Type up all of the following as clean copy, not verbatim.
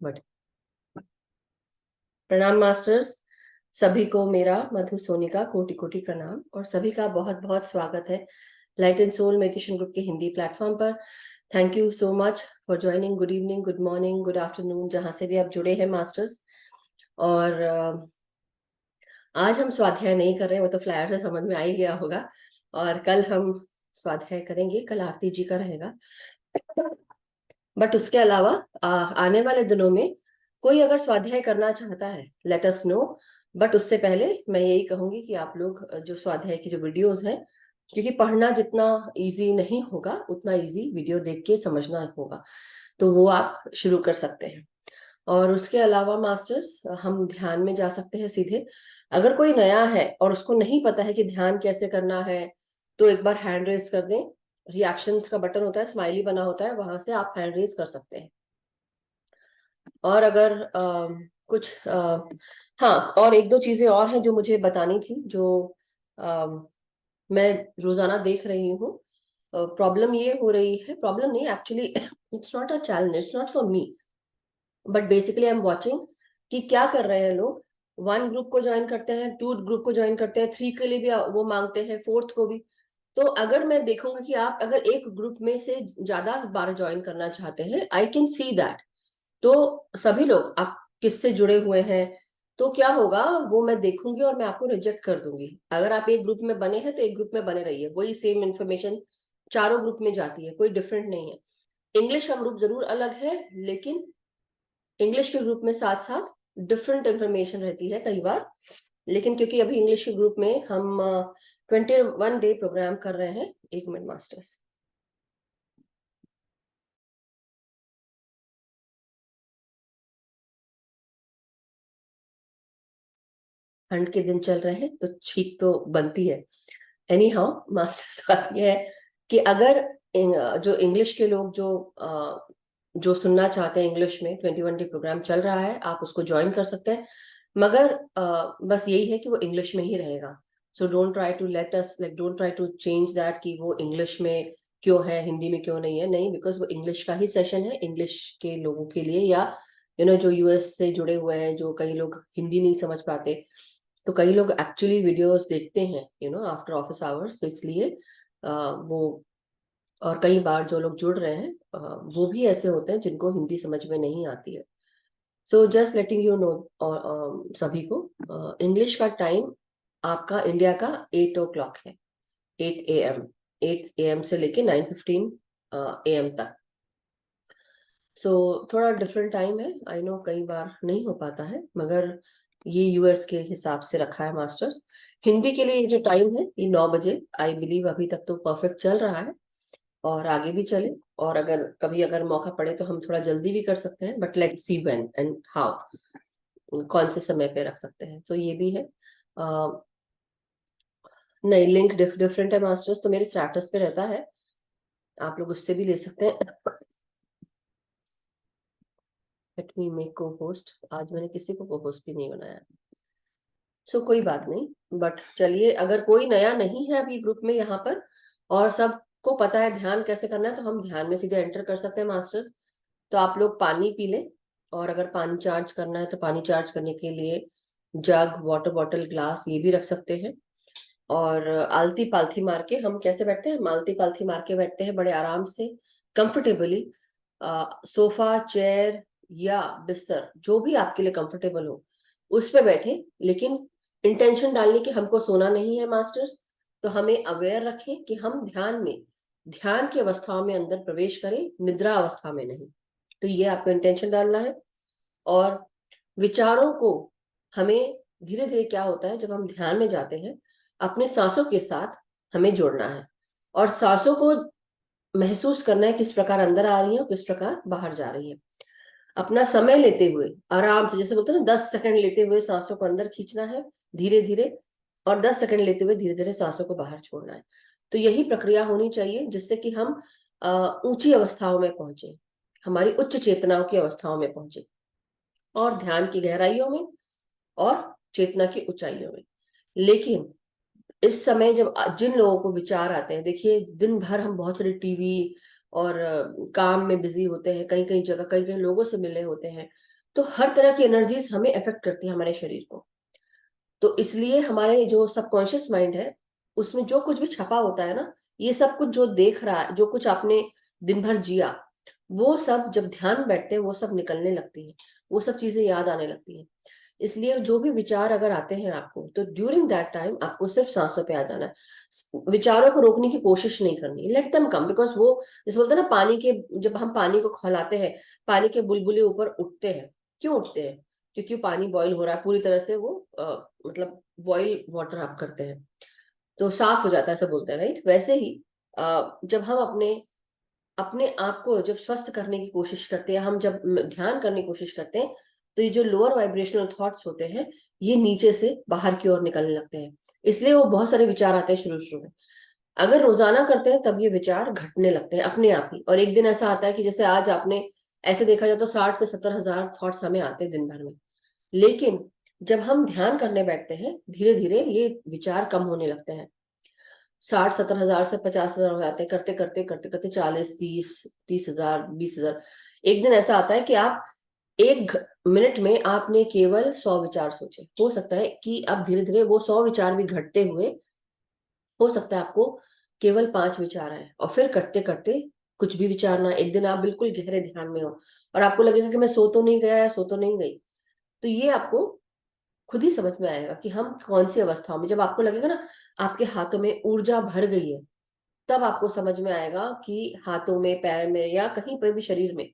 But प्रणाम masters, सभी को मेरा मधु सोनी का कोटि कोटि प्रणाम और सभी का बहुत बहुत स्वागत है light and soul meditation group के हिंदी प्लेटफॉर्म पर। Thank you so much for joining. Good evening, good morning, good afternoon, जहां से भी आप जुड़े हैं मास्टर्स। और आज हम स्वाध्याय नहीं कर रहे हैं, वो तो फ्लायर से समझ में आ ही गया होगा। और कल हम स्वाध्याय करेंगे, कल आरती जी का रहेगा। बट उसके अलावा आने वाले दिनों में कोई अगर स्वाध्याय करना चाहता है, लेट अस नो। बट उससे पहले मैं यही कहूंगी कि आप लोग जो स्वाध्याय की जो वीडियोस हैं, क्योंकि पढ़ना जितना इजी नहीं होगा उतना इजी वीडियो देख के समझना होगा, तो वो आप शुरू कर सकते हैं। और उसके अलावा मास्टर्स, हम ध्यान में जा सकते हैं सीधे। अगर कोई नया है और उसको नहीं पता है कि ध्यान कैसे करना है, तो एक बार हैंड रेज कर दें। रिएक्शंस का बटन होता है, स्माइली बना होता है, वहां से आप हैंड रेज कर सकते हैं। और अगर कुछ हाँ, और एक दो चीजें और हैं जो मुझे बतानी थी, जो मैं रोजाना देख रही हूँ। प्रॉब्लम ये हो रही है, प्रॉब्लम नहीं actually, it's not a challenge, it's not for me, but basically I am watching कि क्या कर रहे हैं लोग। वन ग्रुप को ज्वाइन करते हैं, टू ग्रुप को ज्वाइन करते हैं, थ्री के लिए भी वो मांगते हैं, फोर्थ को भी। तो अगर मैं देखूंगी कि आप अगर एक ग्रुप में से ज्यादा बार ज्वाइन करना चाहते हैं, आई कैन सी दैट। तो सभी लोग आप किससे जुड़े हुए हैं, तो क्या होगा वो मैं देखूंगी और मैं आपको रिजेक्ट कर दूंगी। अगर आप एक ग्रुप में बने हैं तो एक ग्रुप में बने रहिए, वही सेम इंफॉर्मेशन चारों ग्रुप में जाती है, कोई डिफरेंट नहीं है। इंग्लिश का ग्रुप जरूर अलग है, लेकिन इंग्लिश के ग्रुप में साथ साथ डिफरेंट इंफॉर्मेशन रहती है कई बार। लेकिन क्योंकि अभी इंग्लिश के ग्रुप में हम 21 डे प्रोग्राम कर रहे हैं। एक मिनट मास्टर्स, ठंड के दिन चल रहे हैं तो छींक तो बनती है। एनी हाउ मास्टर्स, बात यह है कि अगर जो इंग्लिश के लोग जो सुनना चाहते हैं, इंग्लिश में 21 डे प्रोग्राम चल रहा है, आप उसको ज्वाइन कर सकते हैं। मगर बस यही है कि वो इंग्लिश में ही रहेगा। So don't try to let us like don't try to change that कि वो इंग्लिश में क्यों है, हिंदी में क्यों नहीं है। नहीं, बिकॉज वो इंग्लिश का ही सेशन है, इंग्लिश के लोगों के लिए, या जो यूएस से जुड़े हुए हैं, जो कई लोग हिंदी नहीं समझ पाते, तो कई लोग एक्चुअली वीडियोस देखते हैं आफ्टर ऑफिस आवर्स, तो इसलिए वो। और कई बार जो लोग जुड़ रहे हैं वो भी ऐसे होते हैं जिनको हिंदी समझ में नहीं आती है। So just letting you know, और सभी को इंग्लिश का टाइम आपका इंडिया का 8 o'clock है, 8 AM, 8 AM से लेके 9:15 AM तक। सो थोड़ा डिफरेंट टाइम है, आई नो कई बार नहीं हो पाता है, मगर ये यूएस के हिसाब से रखा है मास्टर्स। हिंदी के लिए ये जो टाइम है ये 9 बजे, आई बिलीव अभी तक तो परफेक्ट चल रहा है और आगे भी चले। और अगर कभी अगर मौका पड़े तो हम थोड़ा जल्दी भी कर सकते हैं, but let's see when and how, कौन से समय पे रख सकते हैं, तो ये भी है। नहीं, लिंक डिफरेंट है मास्टर्स, तो मेरे स्टेटस पे रहता है, आप लोग उससे भी ले सकते हैं। लेट मी मेक को होस्ट, आज मैंने किसी को होस्ट भी नहीं बनाया, सो कोई बात नहीं। बट चलिए, अगर कोई नया नहीं है अभी ग्रुप में यहाँ पर और सबको पता है ध्यान कैसे करना है, तो हम ध्यान में सीधे एंटर कर सकते हैं मास्टर्स। तो आप लोग पानी पी लें, और अगर पानी चार्ज करना है तो पानी चार्ज करने के लिए जग, वाटर बॉटल, ग्लास ये भी रख सकते हैं। और आलती पालथी मार के हम कैसे बैठते हैं, मालती पालथी मार के बैठते हैं, बड़े आराम से, कंफर्टेबली। सोफा, चेयर या बिस्तर, जो भी आपके लिए कंफर्टेबल हो उस पे बैठे, लेकिन इंटेंशन डालने की हमको सोना नहीं है मास्टर्स। तो हमें अवेयर रखें कि हम ध्यान की अवस्थाओं में अंदर प्रवेश करें, निद्रा अवस्था में नहीं। तो ये आपको इंटेंशन डालना है। और विचारों को हमें धीरे धीरे, क्या होता है जब हम ध्यान में जाते हैं, अपने सांसों के साथ हमें जोड़ना है, और सांसों को महसूस करना है किस प्रकार अंदर आ रही है और किस प्रकार बाहर जा रही है। अपना समय लेते हुए आराम से, जैसे बोलते हैं ना, 10 सेकंड लेते हुए सांसों को अंदर खींचना है धीरे धीरे, और 10 सेकंड लेते हुए धीरे धीरे सांसों को बाहर छोड़ना है। तो यही प्रक्रिया होनी चाहिए, जिससे कि हम ऊंची अवस्थाओं में पहुंचे, हमारी उच्च चेतनाओं की अवस्थाओं में पहुंचे, और ध्यान की गहराइयों में और चेतना की ऊंचाइयों में। लेकिन इस समय जब जिन लोगों को विचार आते हैं, देखिए दिन भर हम बहुत सारे टीवी और काम में बिजी होते हैं, कई कई जगह कई कई लोगों से मिले होते हैं, तो हर तरह की एनर्जीज हमें अफेक्ट करती है हमारे शरीर को। तो इसलिए हमारे जो सबकॉन्शियस माइंड है, उसमें जो कुछ भी छपा होता है ना, ये सब कुछ जो देख रहा है, जो कुछ आपने दिन भर जिया, वो सब जब ध्यान में बैठते हैं वो सब निकलने लगती है, वो सब चीजें याद आने लगती हैं। इसलिए जो भी विचार अगर आते हैं आपको, तो ड्यूरिंग दैट टाइम आपको सिर्फ सांसों पे आ जाना है। विचारों को रोकने की कोशिश नहीं करनी, लेट देम कम, बिकॉज वो जैसे बोलते हैं ना, पानी के, जब हम पानी को खौलाते हैं, पानी के बुलबुले ऊपर उठते हैं। क्यों उठते हैं? क्योंकि पानी बॉईल हो रहा है पूरी तरह से, वो मतलब बॉईल वाटर आप करते हैं तो साफ हो जाता है, ऐसा बोलते हैं, राइट? वैसे ही जब हम अपने अपने आप को जब स्वस्थ करने की कोशिश करते हैं, हम जब ध्यान करने की कोशिश करते हैं, तो ये जो लोअर वाइब्रेशनल थॉट्स होते हैं, ये नीचे से बाहर की ओर निकलने लगते हैं। इसलिए वो बहुत सारे विचार आते हैं शुरू शुरू में। अगर रोजाना करते हैं तब ये विचार घटने लगते हैं अपने आप ही, और एक दिन ऐसा आता है कि जैसे आज आपने, ऐसे देखा जाए तो 60 से 70 हजार थॉट्स हमें आते हैं दिन भर में। लेकिन जब हम ध्यान करने बैठते हैं, धीरे धीरे ये विचार कम होने लगते हैं। 60 70 हजार से 50 हजार हो जाते हैं, करते करते करते करते 40 30 30 हजार 20 हजार। एक दिन ऐसा आता है कि आप एक मिनट में आपने केवल 100 विचार सोचे। हो सकता है कि अब धीरे धीरे वो 100 विचार भी घटते हुए, हो सकता है आपको केवल 5 विचार आए, और फिर करते करते कुछ भी विचार ना, एक दिन आप बिल्कुल गहरे ध्यान में हो और आपको लगेगा कि मैं सो तो नहीं गया या सो तो नहीं गई। तो ये आपको खुद ही समझ में आएगा कि हम कौन सी अवस्थाओं में, जब आपको लगेगा ना आपके हाथों में ऊर्जा भर गई है, तब आपको समझ में आएगा कि हाथों में, पैर में, या कहीं पर भी शरीर में,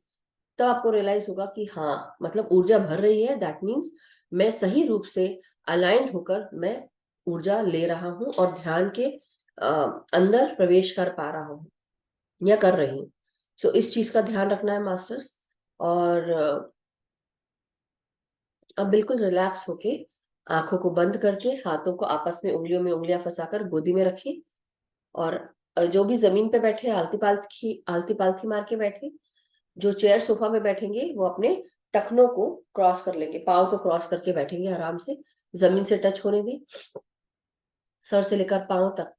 तब आपको रियलाइज होगा कि हाँ, मतलब ऊर्जा भर रही है, दैट मीन्स मैं सही रूप से अलाइंड होकर मैं ऊर्जा ले रहा हूँ और ध्यान के अंदर प्रवेश कर पा रहा हूँ या कर रही हूँ। सो इस चीज का ध्यान रखना है मास्टर्स। और अब बिल्कुल रिलैक्स होके, आंखों को बंद करके, हाथों को आपस में उंगलियां फंसाकर गोदी में रखें, और जो भी जमीन पे बैठे आलती पालथी मार के बैठे। जो चेयर सोफा में बैठेंगे वो अपने टखनों को क्रॉस कर लेंगे, पाँव को क्रॉस करके बैठेंगे आराम से, जमीन से टच होने दें। सर से लेकर पाँव तक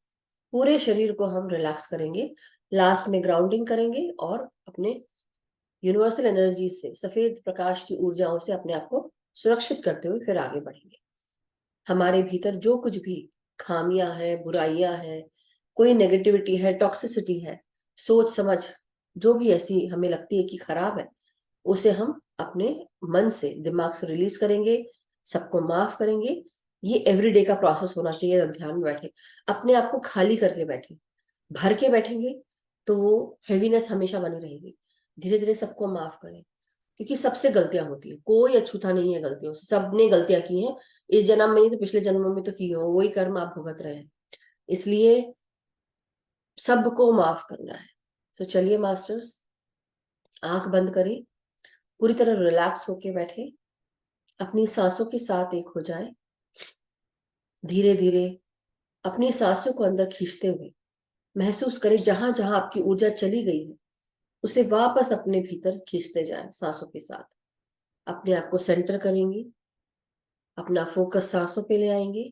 पूरे शरीर को हम रिलैक्स करेंगे। लास्ट में ग्राउंडिंग करेंगे और अपने यूनिवर्सल एनर्जी से, सफेद प्रकाश की ऊर्जाओं से अपने आप को सुरक्षित करते हुए फिर आगे बढ़ेंगे। हमारे भीतर जो कुछ भी खामियां हैं, बुराइयां हैं, कोई नेगेटिविटी है, टॉक्सिसिटी है, सोच समझ जो भी ऐसी हमें लगती है कि खराब है, उसे हम अपने मन से, दिमाग से रिलीज करेंगे, सबको माफ करेंगे। ये एवरीडे का प्रोसेस होना चाहिए। जब ध्यान में बैठे, अपने आप को खाली करके बैठे, भर के बैठेंगे तो वो हैवीनेस हमेशा बनी रहेगी। धीरे धीरे सबको माफ करें, क्योंकि सबसे गलतियां होती है, कोई अछूता नहीं है गलतियों से, सबने गलतियां की हैं। इस जन्म में नहीं तो पिछले जन्मों में तो की हो, वही कर्म आप भुगत रहे हैं। इसलिए सबको माफ करना है। तो चलिए मास्टर्स, आंख बंद करें, पूरी तरह रिलैक्स होके बैठे, अपनी सांसों के साथ एक हो जाए। धीरे धीरे अपनी सांसों को अंदर खींचते हुए महसूस करें जहां जहां आपकी ऊर्जा चली गई है, उसे वापस अपने भीतर खींचते जाएं सांसों के साथ। अपने आप को सेंटर करेंगे, अपना फोकस सांसों पे ले आएंगे,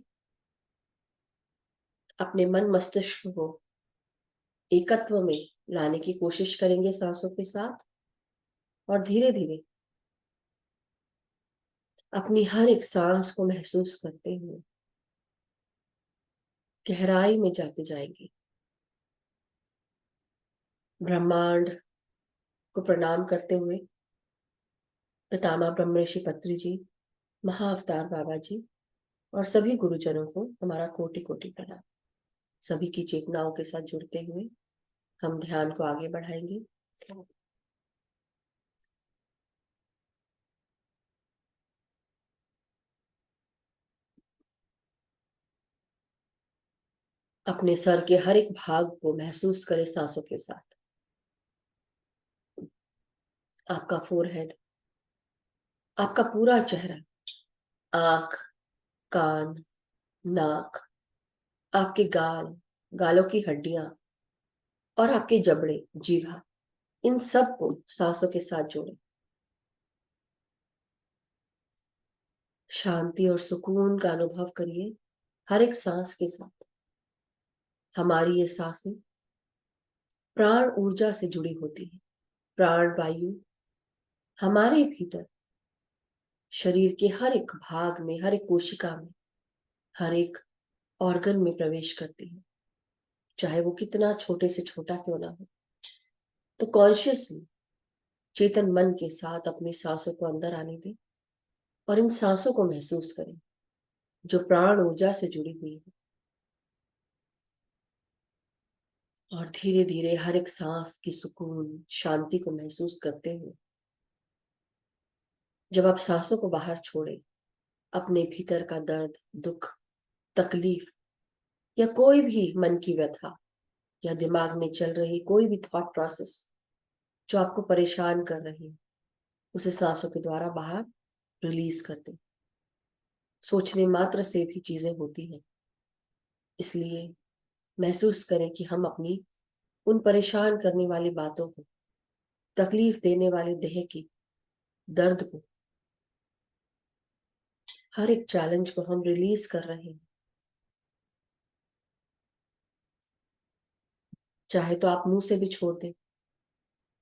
अपने मन मस्तिष्क को एकत्व में लाने की कोशिश करेंगे सांसों के साथ। और धीरे धीरे अपनी हर एक सांस को महसूस करते हुए गहराई में जाते जाएंगे। ब्रह्मांड को प्रणाम करते हुए, पितामह ब्रह्म ऋषि पत्री जी, महाअवतार बाबा जी और सभी गुरुजनों को हमारा कोटि कोटि प्रणाम। सभी की चेतनाओं के साथ जुड़ते हुए हम ध्यान को आगे बढ़ाएंगे। अपने सर के हर एक भाग को महसूस करें सांसों के साथ। आपका फोरहेड, आपका पूरा चेहरा, आंख, कान, नाक, आपके गाल, गालों की हड्डियां और आपके जबड़े, जीवा, इन सब को सांसों के साथ जोड़ें। शांति और सुकून का अनुभव करिए हर एक सांस के साथ। हमारी ये सांसें प्राण ऊर्जा से जुड़ी होती है। प्राण वायु हमारे भीतर शरीर के हर एक भाग में, हर एक कोशिका में, हर एक ऑर्गन में प्रवेश करती है, चाहे वो कितना छोटे से छोटा क्यों ना हो। तो कॉन्शियसली, चेतन मन के साथ अपनी सांसों को अंदर आने दें और इन सांसों को महसूस करें जो प्राण ऊर्जा से जुड़ी हुई है। और धीरे धीरे हर एक सांस की सुकून, शांति को महसूस करते हुए जब आप सांसों को बाहर छोड़ें, अपने भीतर का दर्द, दुख, तकलीफ या कोई भी मन की व्यथा या दिमाग में चल रही कोई भी थॉट प्रोसेस जो आपको परेशान कर रही है, उसे सांसों के द्वारा बाहर रिलीज कर दें। सोचने मात्र से भी चीजें होती हैं, इसलिए महसूस करें कि हम अपनी उन परेशान करने वाली बातों को, तकलीफ देने वाले देह की दर्द को, हर एक चैलेंज को हम रिलीज कर रहे हैं। चाहे तो आप मुंह से भी छोड़ दें।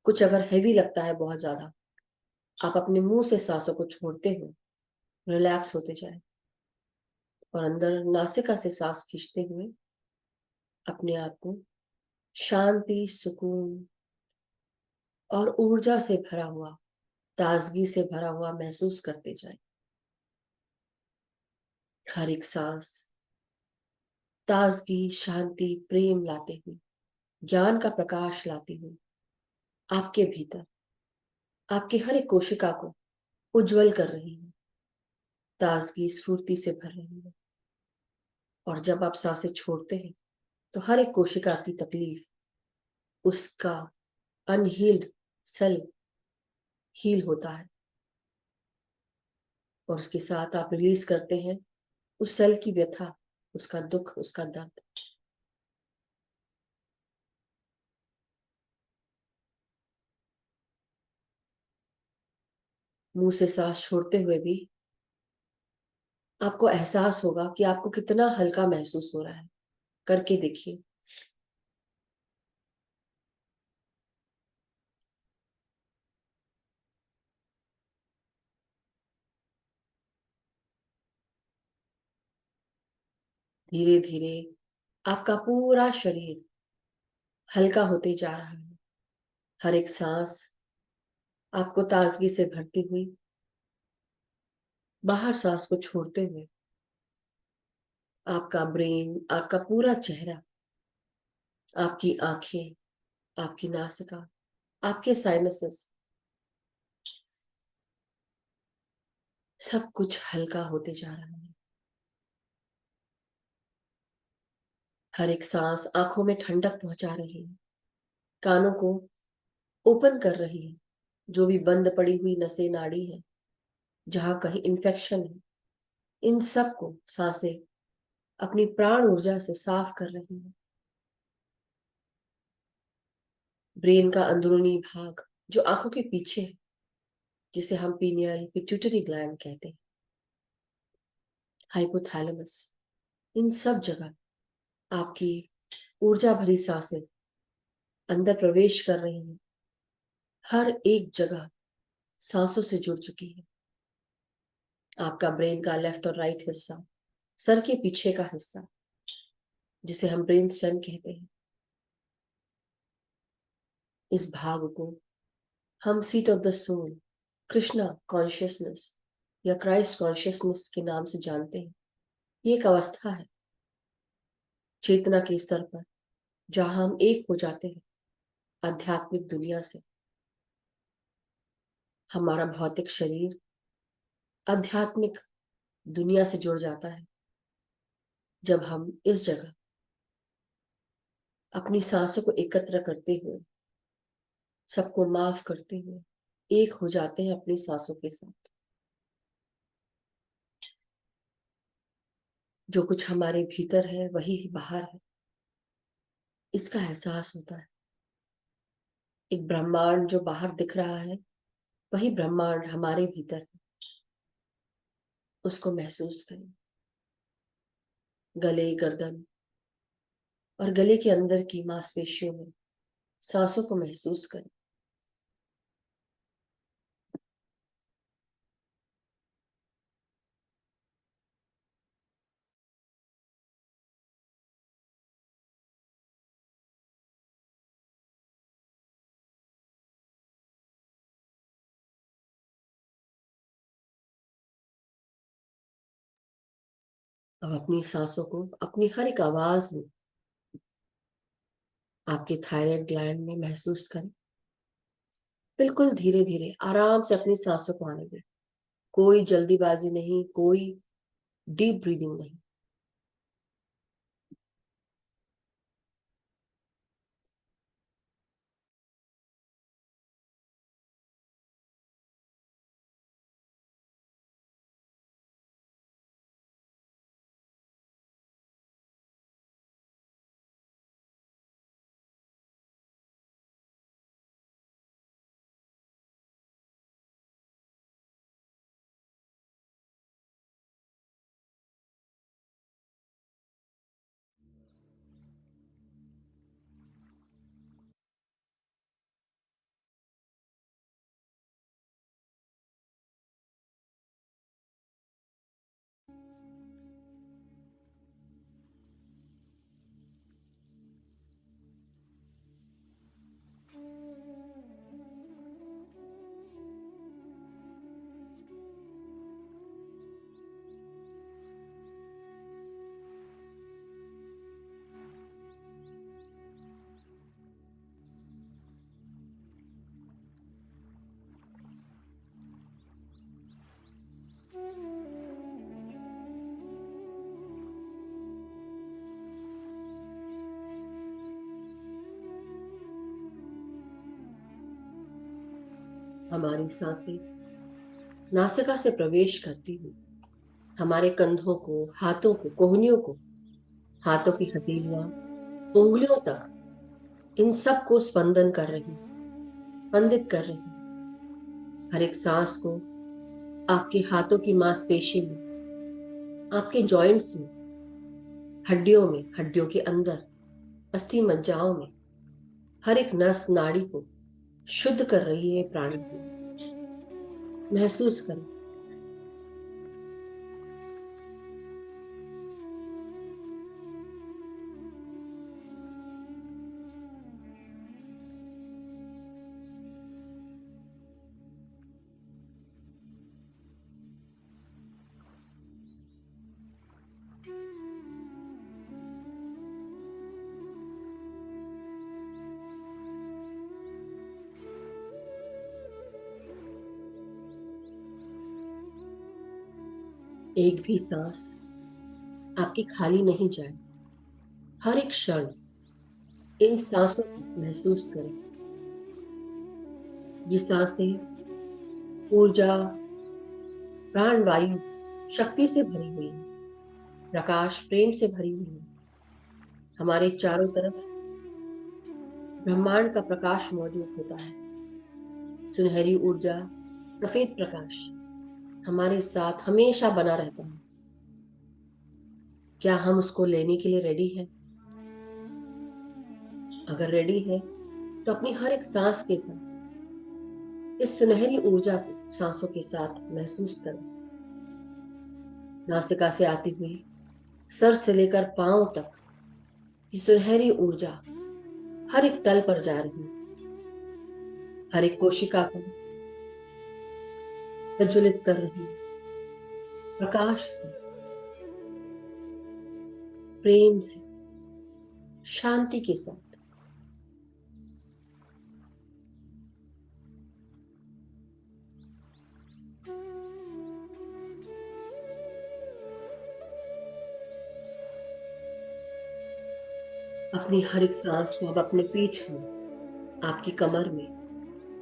कुछ अगर हैवी लगता है बहुत ज्यादा, आप अपने मुंह से सांसों को छोड़ते हुए रिलैक्स होते जाएं और अंदर नासिका से सांस खींचते हुए अपने आप को शांति, सुकून और ऊर्जा से भरा हुआ, ताजगी से भरा हुआ महसूस करते जाएं। हर एक सांस ताजगी, शांति, प्रेम लाते हुए, ज्ञान का प्रकाश लाती हुई आपके भीतर, आपकी हर एक कोशिका को उज्जवल कर रही है, ताजगी, स्फूर्ति से भर रही है। और जब आप सांसें छोड़ते हैं तो हर एक कोशिका की तकलीफ, उसका अनहील्ड सेल हील होता है और उसके साथ आप रिलीज करते हैं उस सेल की व्यथा, उसका दुख, उसका दर्द। मुंह से सांस छोड़ते हुए भी आपको एहसास होगा कि आपको कितना हल्का महसूस हो रहा है। करके देखिए। धीरे धीरे आपका पूरा शरीर हल्का होते जा रहा है। हर एक सांस आपको ताजगी से भरती हुई, बाहर सांस को छोड़ते हुए आपका ब्रेन, आपका पूरा चेहरा, आपकी आंखें, आपकी नासिका, आपके साइनसेस, सब कुछ हल्का होते जा रहा है। हर एक सांस आंखों में ठंडक पहुंचा रही है, कानों को ओपन कर रही है, जो भी बंद पड़ी हुई नसें, नाड़ी है, जहां कहीं इन्फेक्शन है, इन सब को सांसें अपनी प्राण ऊर्जा से साफ कर रही है। ब्रेन का अंदरूनी भाग जो आंखों के पीछे है, जिसे हम पीनियल पिट्यूटरी ग्लैंड कहते हैं, हाइपोथैलेमस, इन सब जगह आपकी ऊर्जा भरी सांसें अंदर प्रवेश कर रही हैं। हर एक जगह सांसों से जुड़ चुकी है। आपका ब्रेन का लेफ्ट और राइट हिस्सा, सर के पीछे का हिस्सा, जिसे हम ब्रेन स्टेम कहते हैं, इस भाग को हम seat of the soul, Krishna consciousness या क्राइस्ट कॉन्शियसनेस के नाम से जानते हैं। ये एक अवस्था है चेतना के स्तर पर जहां हम एक हो जाते हैं आध्यात्मिक दुनिया से। हमारा भौतिक शरीर आध्यात्मिक दुनिया से जुड़ जाता है जब हम इस जगह अपनी सांसों को एकत्र करते हुए, सबको माफ करते हुए एक हो जाते हैं अपनी सांसों के साथ। जो कुछ हमारे भीतर है वही बाहर है, इसका एहसास होता है। एक ब्रह्मांड जो बाहर दिख रहा है वही ब्रह्मांड हमारे भीतर है, उसको महसूस करें। गले, गर्दन और गले के अंदर की मांसपेशियों में सांसों को महसूस करें। अब अपनी सांसों को अपनी हर एक आवाज में आपके थायराइड ग्लैंड में महसूस करें। बिल्कुल धीरे धीरे आराम से अपनी सांसों को आने दें। कोई जल्दीबाजी नहीं, कोई डीप ब्रीदिंग नहीं। हमारी सांसें नासिका से प्रवेश करती हुई हमारे कंधों को, हाथों को, कोहनियों को, हाथों की हथेलियां, उंगलियों तक, इन सब को स्पंदन कर रही, स्पंदित कर रही। हर एक सांस को आपके हाथों की मांसपेशी में, आपके जॉइंट्स में, हड्डियों में, हड्डियों के अंदर, अस्थि मज्जाओं में, हर एक नस नाड़ी को शुद्ध कर रही है प्राणी की। महसूस करें। एक भी सांस आपकी खाली नहीं जाए। हर एक क्षण इन सांसों को महसूस करें। ये सांसें ऊर्जा, प्राणवायु, शक्ति से भरी हुई है, प्रकाश, प्रेम से भरी हुई है। हमारे चारों तरफ ब्रह्मांड का प्रकाश मौजूद होता है। सुनहरी ऊर्जा, सफेद प्रकाश हमारे साथ हमेशा बना रहता है। क्या हम उसको लेने के लिए रेडी हैं? अगर रेडी है तो अपनी हर एक सांस के साथ इस सुनहरी ऊर्जा को सांसों के साथ महसूस करें। नासिका से आती हुई सर से लेकर पांव तक ये सुनहरी ऊर्जा हर एक तल पर जा रही है। हर एक कोशिका को प्रज्वलित कर रही है, प्रकाश से, प्रेम से, शांति के साथ। अपनी हर एक सांस को अब अपने पीठ में, आपकी कमर में,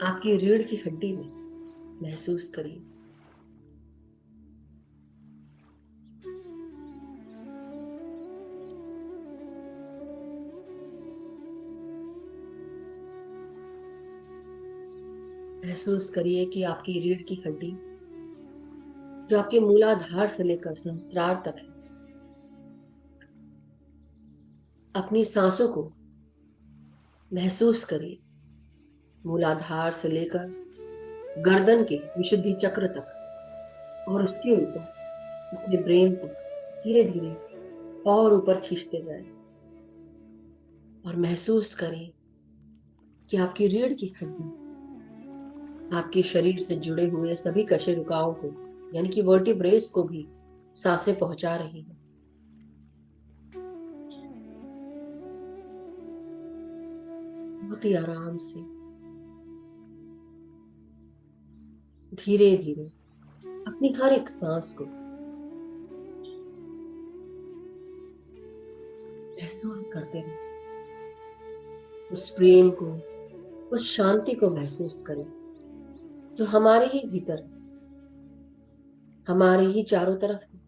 आपकी रीढ़ की हड्डी में महसूस करिए। महसूस करिए कि आपकी रीढ़ की हड्डी जो आपके मूलाधार से लेकर सहस्त्रार तक है, अपनी सांसों को महसूस करिए मूलाधार से लेकर गर्दन के विशुद्धि चक्र तक और उसके ऊपर अपने ब्रेन को धीरे धीरे और ऊपर खींचते जाएं और महसूस करें कि आपकी रीढ़ की हड्डी आपके शरीर से जुड़े हुए सभी कशेरुकाओं को यानी कि वर्टिब्रेस को भी सांसें पहुंचा रही है। बहुत ही आराम से धीरे धीरे अपनी हर एक सांस को महसूस करते रहे। उस प्रेम को, उस शांति को महसूस करें जो हमारे ही भीतर है, हमारे ही चारों तरफ है।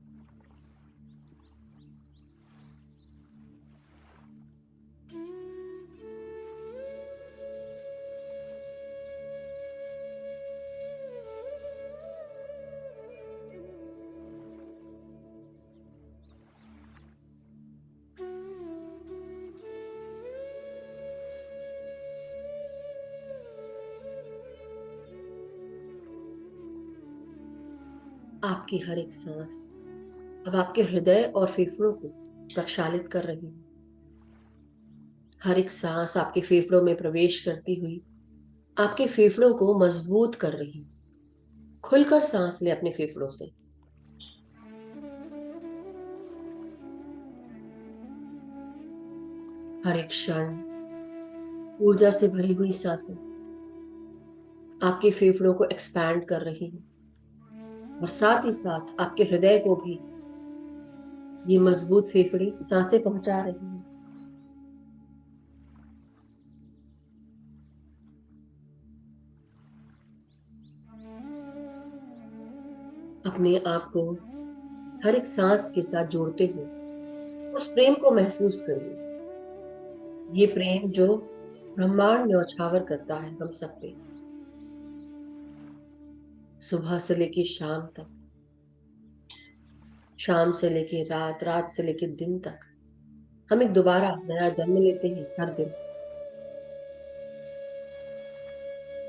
आपकी हर एक सांस अब आपके हृदय और फेफड़ों को प्रक्षालित कर रही है। हर एक सांस आपके फेफड़ों में प्रवेश करती हुई आपके फेफड़ों को मजबूत कर रही है। खुलकर सांस ले अपने फेफड़ों से। हर एक क्षण ऊर्जा से भरी हुई सांसें आपके फेफड़ों को एक्सपैंड कर रही है और साथ ही साथ आपके हृदय को भी ये मजबूत फेफड़े सांसें पहुंचा रही हैं। अपने आप को हर एक सांस के साथ जोड़ते हुए उस प्रेम को महसूस करिए। ये प्रेम जो ब्रह्मांड न्यौछावर करता है हम सब पे, सुबह से लेके शाम तक, शाम से लेके रात, रात से लेके दिन तक। हम एक दोबारा नया जन्म लेते हैं हर दिन।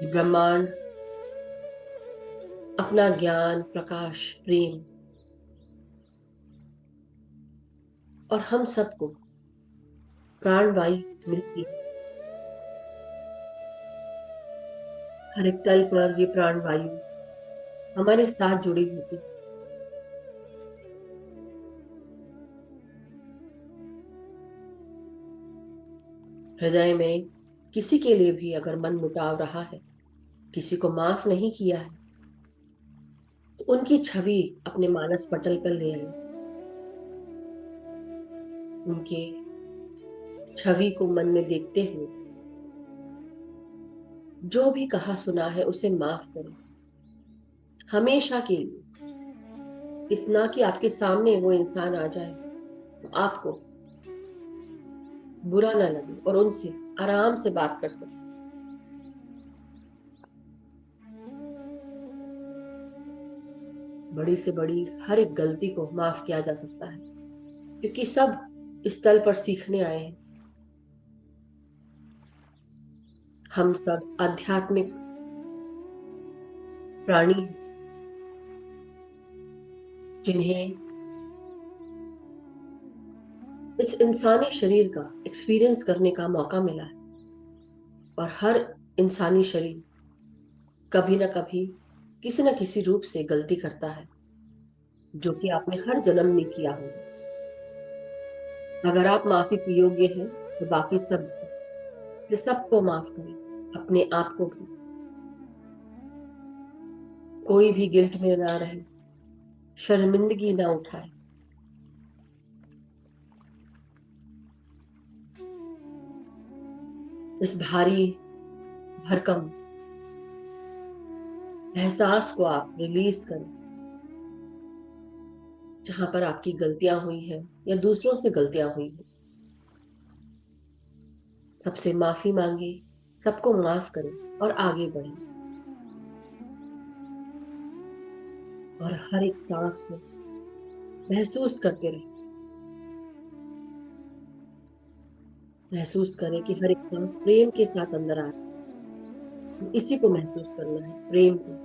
ये ब्रह्मांड अपना ज्ञान, प्रकाश, प्रेम और हम सबको प्राणवायु मिलती है। हर एक तल पर ये प्राणवायु हमारे साथ जुड़ी होती है। हृदय में किसी के लिए भी अगर मन मुटाव रहा है, किसी को माफ नहीं किया है, तो उनकी छवि अपने मानस पटल पर ले आए। उनके छवि को मन में देखते हुए जो भी कहा सुना है उसे माफ करें, हमेशा के लिए। इतना कि आपके सामने वो इंसान आ जाए तो आपको बुरा ना लगे और उनसे आराम से बात कर सके। बड़ी से बड़ी हर एक गलती को माफ किया जा सकता है क्योंकि सब इस तल पर सीखने आए हैं। हम सब आध्यात्मिक प्राणी हैं, जिन्हें इस इंसानी शरीर का एक्सपीरियंस करने का मौका मिला है। और हर इंसानी शरीर कभी ना कभी किसी न किसी रूप से गलती करता है, जो कि आपने हर जन्म में किया होगा। अगर आप माफी के योग्य हैं तो बाकी सब ये सबको माफ करें, अपने आप को भी। कोई भी गिल्ट में ना रहे, शर्मिंदगी ना उठाए। इस भारी भरकम एहसास को आप रिलीज करें। जहां पर आपकी गलतियां हुई हैं या दूसरों से गलतियां हुई हैं, सबसे माफी मांगे, सबको माफ करें और आगे बढ़ें। और हर एक सांस को महसूस करते रहें। महसूस करें कि हर एक सांस प्रेम के साथ अंदर आ रहा है। इसी को महसूस करना है, प्रेम को।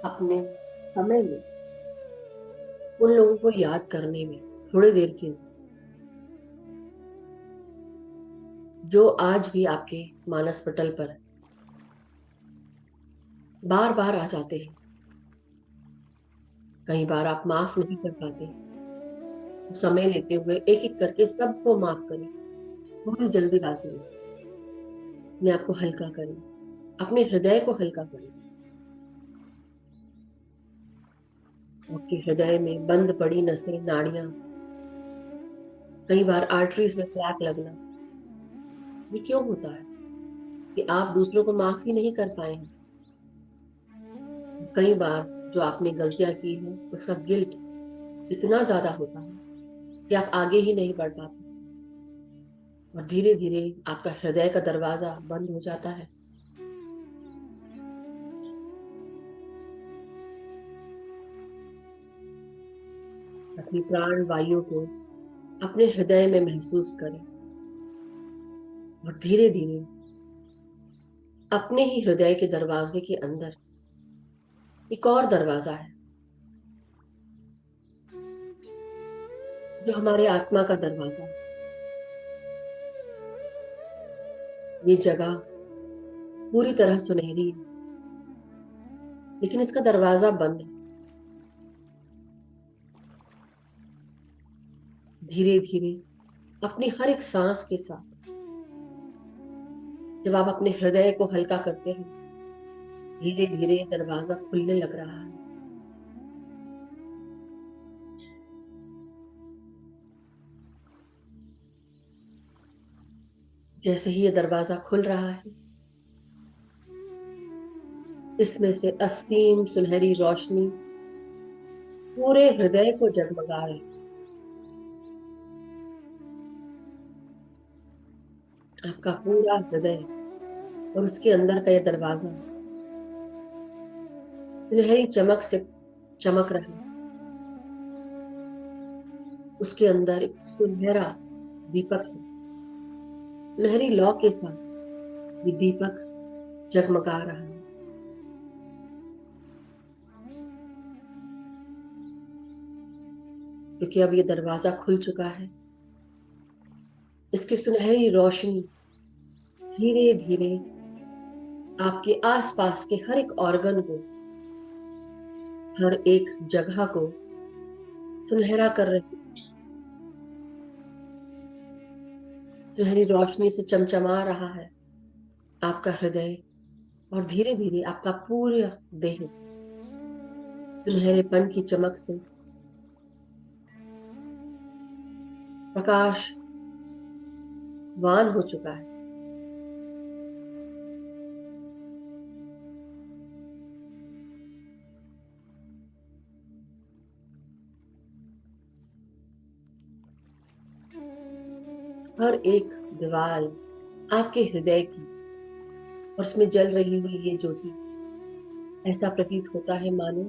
अपने समय में उन लोगों को याद करने में थोड़ी देर के लिए, जो आज भी आपके मानस पटल पर बार बार आ जाते हैं। कई बार आप माफ नहीं कर पाते, तो समय लेते हुए एक एक करके सबको माफ करें। पूरी जल्दीबाजी में अपने आप को हल्का करें, अपने हृदय को हल्का करें। आपके हृदय में बंद पड़ी नसें, नाड़ियां, कई बार आर्टरीज में प्लैक लगना, ये क्यों होता है? कि आप दूसरों को माफ ही नहीं कर पाए हैं। कई बार जो आपने गलतियां की हैं उसका गिल्ट इतना ज्यादा होता है कि आप आगे ही नहीं बढ़ पाते, और धीरे धीरे आपका हृदय का दरवाजा बंद हो जाता है। अपनी प्राण वायु को अपने हृदय में महसूस करें, और धीरे धीरे अपने ही हृदय के दरवाजे के अंदर एक और दरवाजा है, जो हमारे आत्मा का दरवाजा है। ये जगह पूरी तरह सुनहरी है, लेकिन इसका दरवाजा बंद है। धीरे धीरे अपनी हर एक सांस के साथ जब आप अपने हृदय को हल्का करते हैं, धीरे धीरे दरवाजा खुलने लग रहा है। जैसे ही ये दरवाजा खुल रहा है, इसमें से असीम सुनहरी रोशनी पूरे हृदय को जगमगा रही। आपका पूरा हृदय और उसके अंदर का यह दरवाजा सुनहरी चमक से चमक रहा है। उसके अंदर एक सुनहरा दीपक है। सुनहरी लौ के साथ ये दीपक जगमगा रहा है। क्योंकि अब ये दरवाजा खुल चुका है, इसकी सुनहरी रोशनी धीरे धीरे आपके आसपास के हर एक ऑर्गन को, हर एक जगह को सुनहरा कर रही। सुनहरी रोशनी से चमचमा रहा है आपका हृदय, और धीरे धीरे आपका पूरा देह सुनहरेपन की चमक से प्रकाशवान हो चुका है। हर एक दीवार आपके हृदय की, और उसमें जल रही हुई ये ज्योति, ऐसा प्रतीत होता है मानो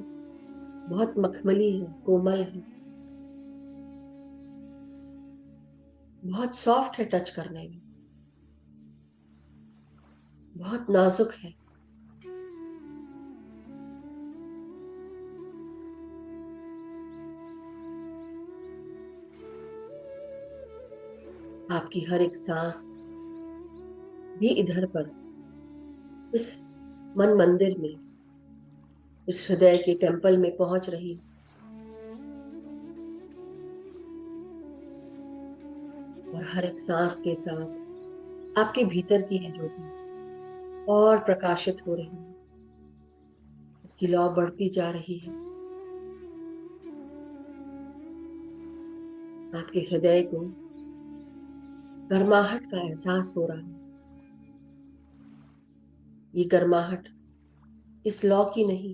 बहुत मखमली है, कोमल है, बहुत सॉफ्ट है टच करने में, बहुत नाजुक है। आपकी हर एक सांस भी इधर पर, इस मन मंदिर में, इस हृदय के टेंपल में पहुंच रही है। और हर एक सांस के साथ आपके भीतर की है ज्योति और प्रकाशित हो रही है, उसकी लौ बढ़ती जा रही है। आपके हृदय को गर्माहट का एहसास हो रहा है। ये गर्माहट इस लौ की नहीं,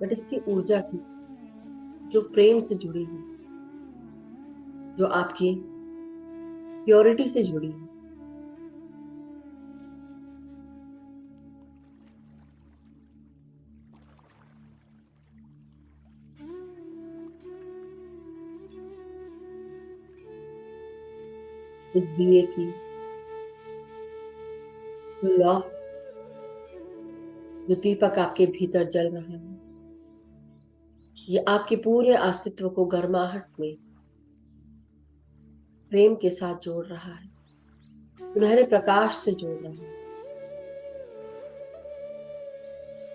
बट इसकी ऊर्जा की, जो प्रेम से जुड़ी है, जो आपकी प्योरिटी से जुड़ी है। इस दिए की जो लौ, जो दीपक आपके भीतर जल रहा है, ये आपके पूरे अस्तित्व को गर्माहट में प्रेम के साथ जोड़ रहा है, सुनहरे प्रकाश से जोड़ रहा है।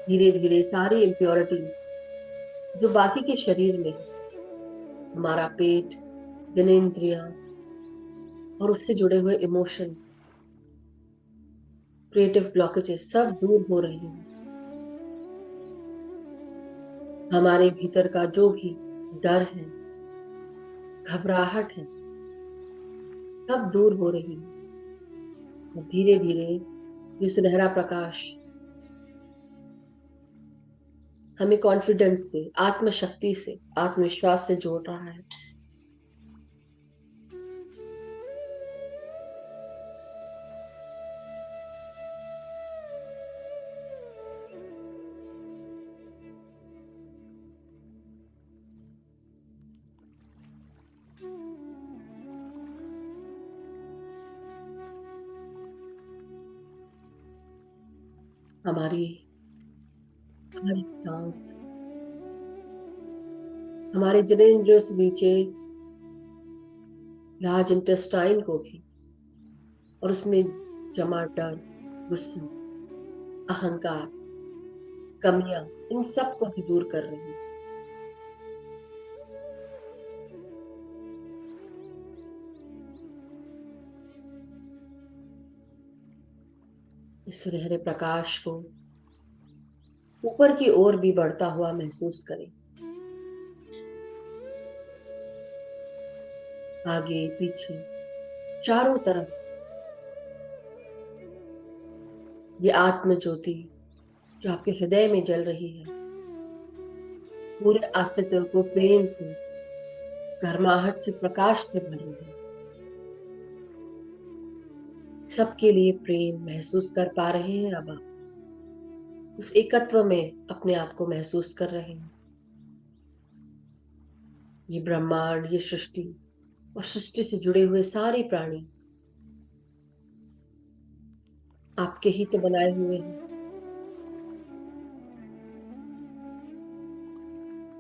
धीरे धीरे सारी इम्प्योरिटीज जो बाकी के शरीर में है, हमारा पेट, जनेंद्रियां और उससे जुड़े हुए इमोशंस, क्रिएटिव ब्लॉकेजेस सब दूर हो रहे हैं। हमारे भीतर का जो भी डर है, घबराहट है, सब दूर हो रही है। और धीरे धीरे ये सुनहरा प्रकाश हमें कॉन्फिडेंस से, आत्मशक्ति से, आत्मविश्वास से जोड़ रहा है। हमारी हर एक सांस हमारे जनेंद्रियों से नीचे लार्ज इंटेस्टाइन को भी, और उसमें जमा डर, गुस्सा, अहंकार, कमियां, इन सब को भी दूर कर रही है। इस सुनहरे प्रकाश को ऊपर की ओर भी बढ़ता हुआ महसूस करें। आगे पीछे चारों तरफ ये आत्म ज्योति जो आपके हृदय में जल रही है, पूरे अस्तित्व को प्रेम से, गर्माहट से, प्रकाश से भर रही है। सबके लिए प्रेम महसूस कर पा रहे हैं अब आप, उस एकत्व में अपने आप को महसूस कर रहे हैं। ये ब्रह्मांड, ये सृष्टि और सृष्टि से जुड़े हुए सारे प्राणी आपके ही तो बनाए हुए हैं।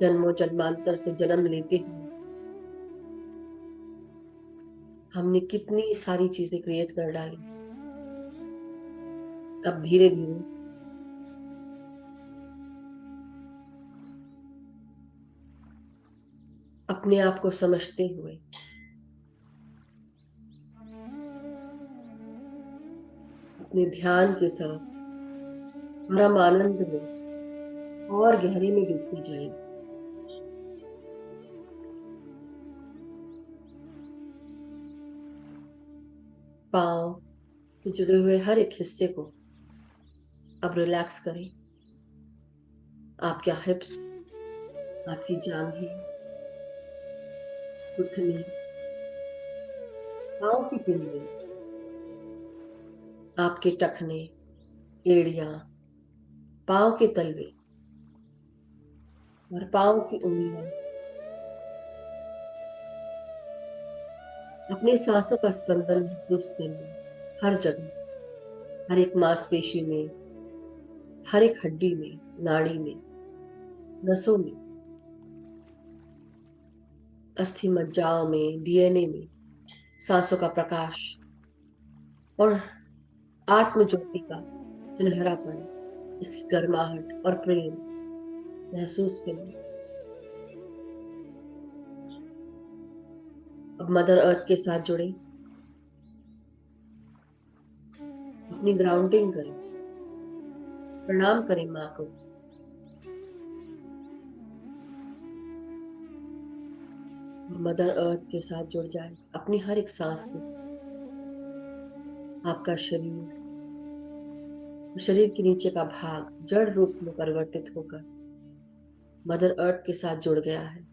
जन्मों जन्मांतर से जन्म लेते हुए हमने कितनी सारी चीजें क्रिएट कर डाली। अब धीरे धीरे अपने आप को समझते हुए, अपने ध्यान के साथ परम आनंद में और गहरे में डूबते जाएं। पांव से जुड़े हुए हर एक हिस्से को अब रिलैक्स करें। आपके हिप्स, आपकी जांघें, घुटने, पाँव की पिंडली, आपके टखने, एड़ियां, पाँव के तलवे और पाँव की उंगलियां अपने सांसों का स्पंदन महसूस करिए। हर जगह, हर एक मांसपेशी में, हर एक हड्डी में, नाड़ी में, नसों में, अस्थि मज्जाओं में, डीएनए में सांसों का प्रकाश और आत्म ज्योति का सुनहरापन, इसकी गर्माहट और प्रेम महसूस करिए। अब मदर अर्थ के साथ जुड़े, अपनी ग्राउंडिंग करें, प्रणाम करें माँ को। मदर अर्थ के साथ जुड़ जाए अपनी हर एक सांस के साथ। आपका शरीर के नीचे का भाग जड़ रूप में परिवर्तित होकर मदर अर्थ के साथ जुड़ गया है।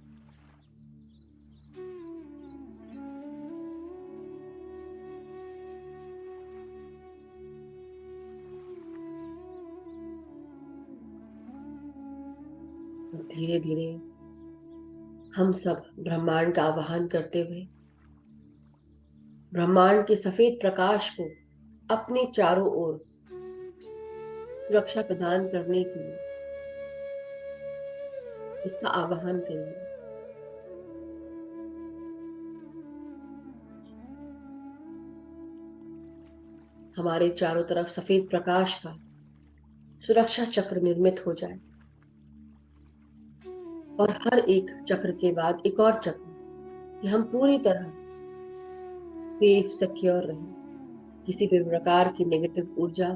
धीरे धीरे हम सब ब्रह्मांड का आवाहन करते हुए ब्रह्मांड के सफेद प्रकाश को अपने चारों ओर सुरक्षा प्रदान करने के लिए इसका आवाहन करिए। हमारे चारों तरफ सफेद प्रकाश का सुरक्षा चक्र निर्मित हो जाए और हर एक चक्र के बाद एक और चक्र, कि हम पूरी तरह सेफ सिक्योर रहें, किसी भी प्रकार की नेगेटिव ऊर्जा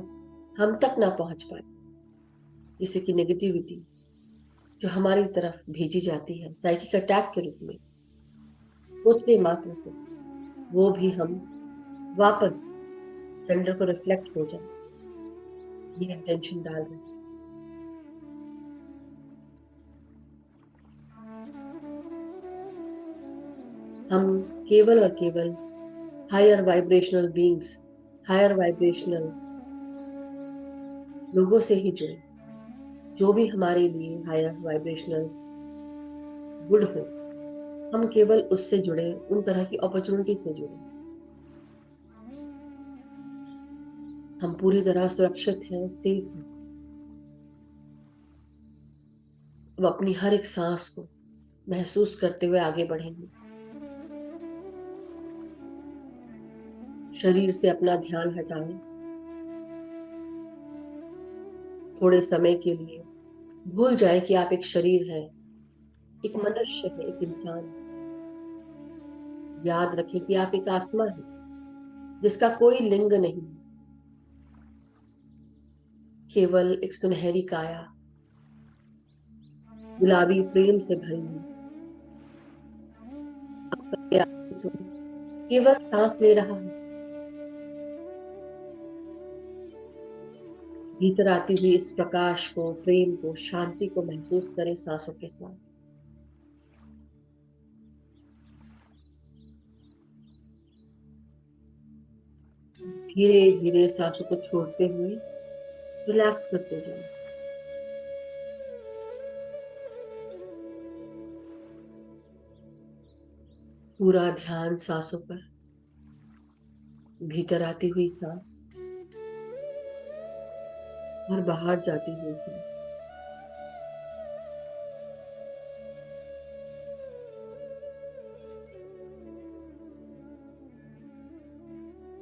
हम तक ना पहुंच पाए, किसी की नेगेटिविटी जो हमारी तरफ भेजी जाती है साइकिक अटैक के रूप में, सोचने मात्र से वो भी हम वापस सेंडर को रिफ्लेक्ट हो जाए, ये इंटेंशन डाल रहे हैं। हम केवल और केवल higher vibrational beings, higher vibrational लोगों से ही जुड़े, जो भी हमारे लिए हायर वाइब्रेशनल गुड हो, हम केवल उससे जुड़े, उन तरह की अपॉर्चुनिटी से जुड़े। हम पूरी तरह सुरक्षित हैं, सेफ हैं। अब अपनी हर एक सांस को महसूस करते हुए आगे बढ़ेंगे। शरीर से अपना ध्यान हटाएं। थोड़े समय के लिए भूल जाएं कि आप एक शरीर है, एक मनुष्य है, एक इंसान। याद रखें कि आप एक आत्मा है जिसका कोई लिंग नहीं, केवल एक सुनहरी काया, गुलाबी प्रेम से भरी हुई। आपका अस्तित्व केवल सांस ले रहा है। भीतर आती हुई इस प्रकाश को, प्रेम को, शांति को महसूस करें सांसों के साथ। धीरे धीरे सांसों को छोड़ते हुए रिलैक्स करते जाएं। पूरा ध्यान सांसों पर, भीतर आती हुई सांस और बाहर जाती हुई सांस।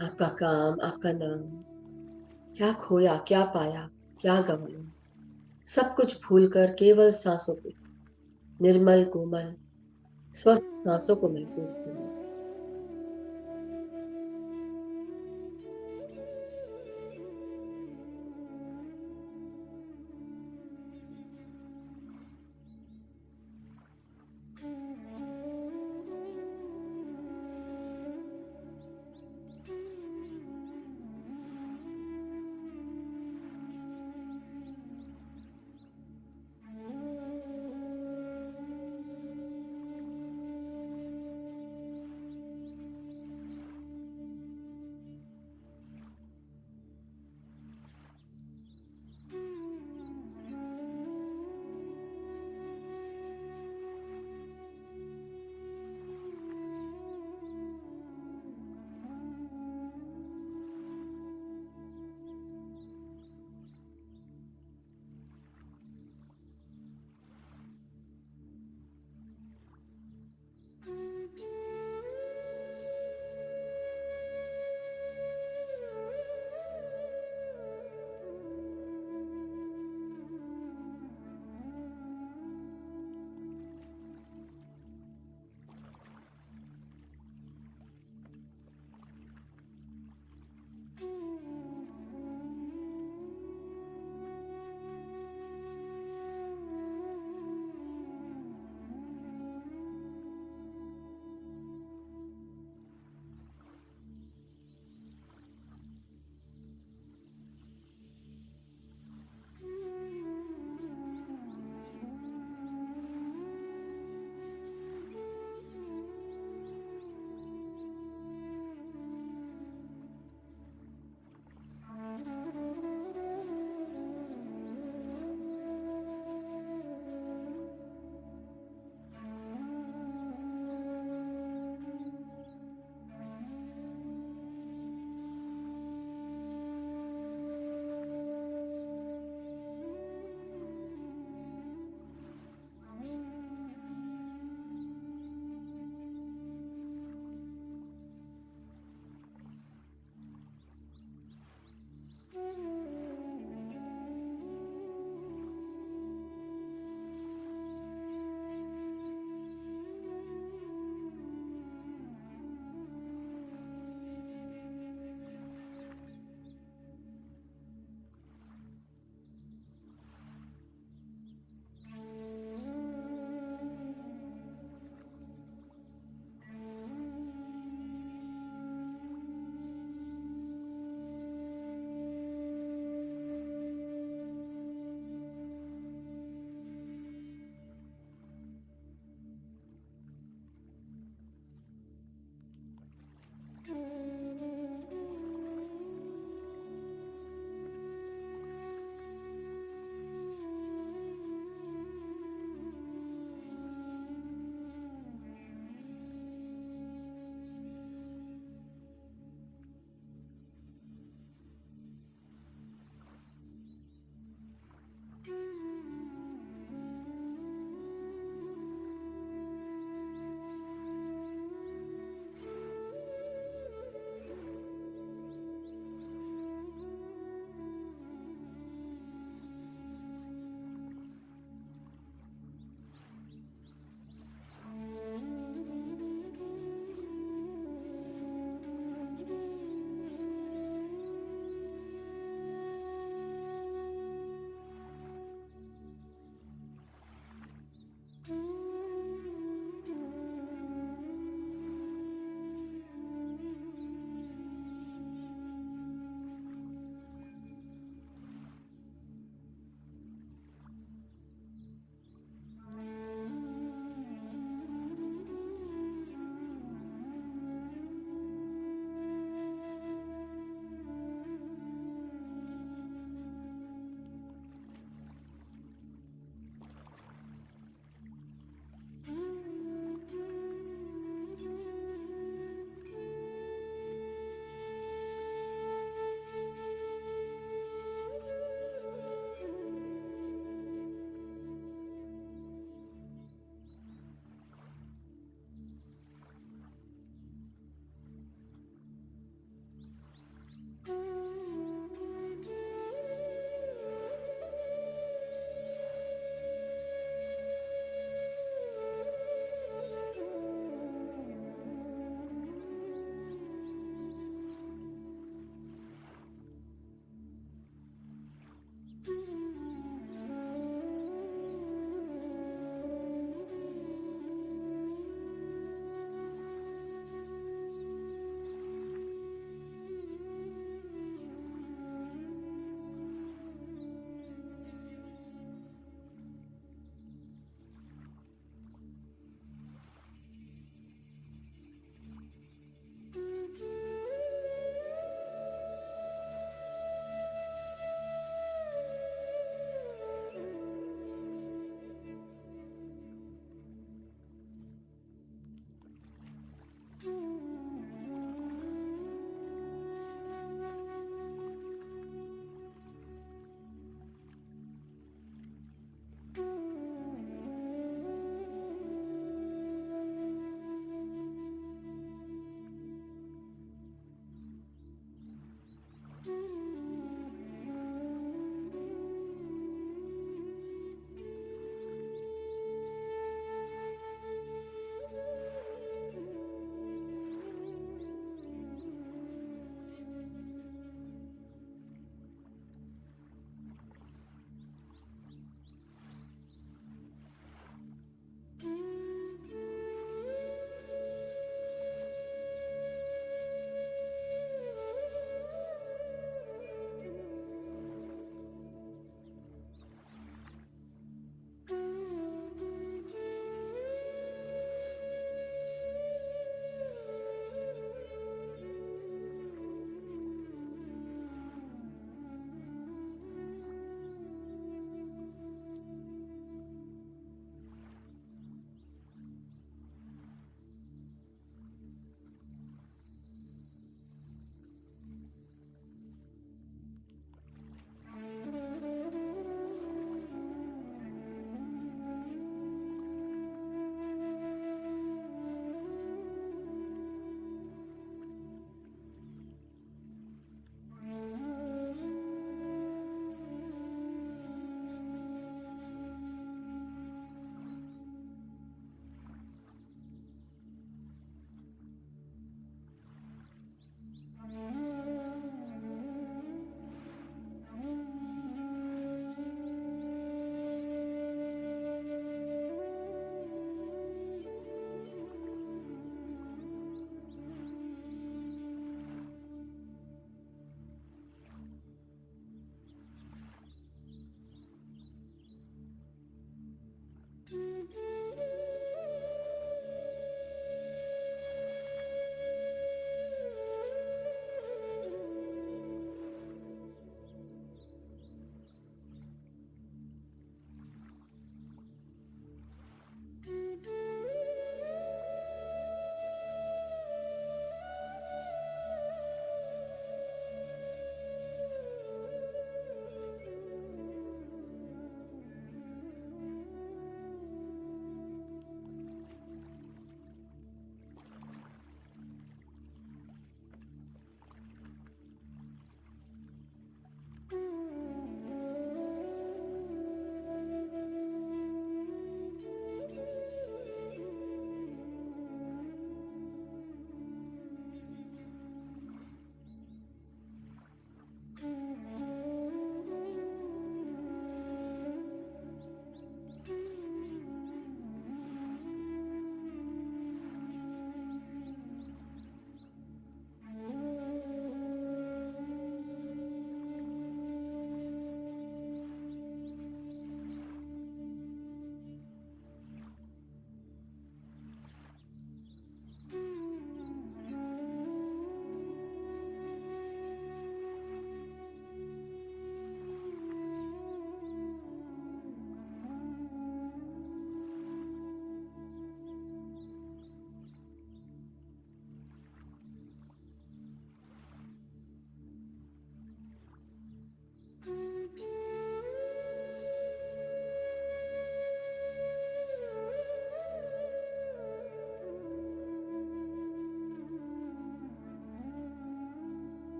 आपका काम, आपका नाम, क्या खोया, क्या पाया, क्या गंवाया, सब कुछ भूलकर केवल सांसों पे, निर्मल कोमल स्वस्थ सांसों को महसूस करिए।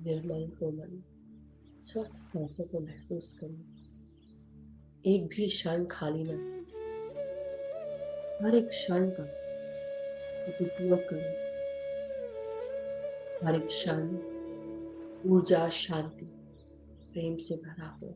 निर्मल कोमल स्वस्थ सांसों को महसूस करो। एक भी क्षण खाली न, हर एक क्षण का उपयोग करो। हर एक क्षण ऊर्जा, शांति, प्रेम से भरा हो।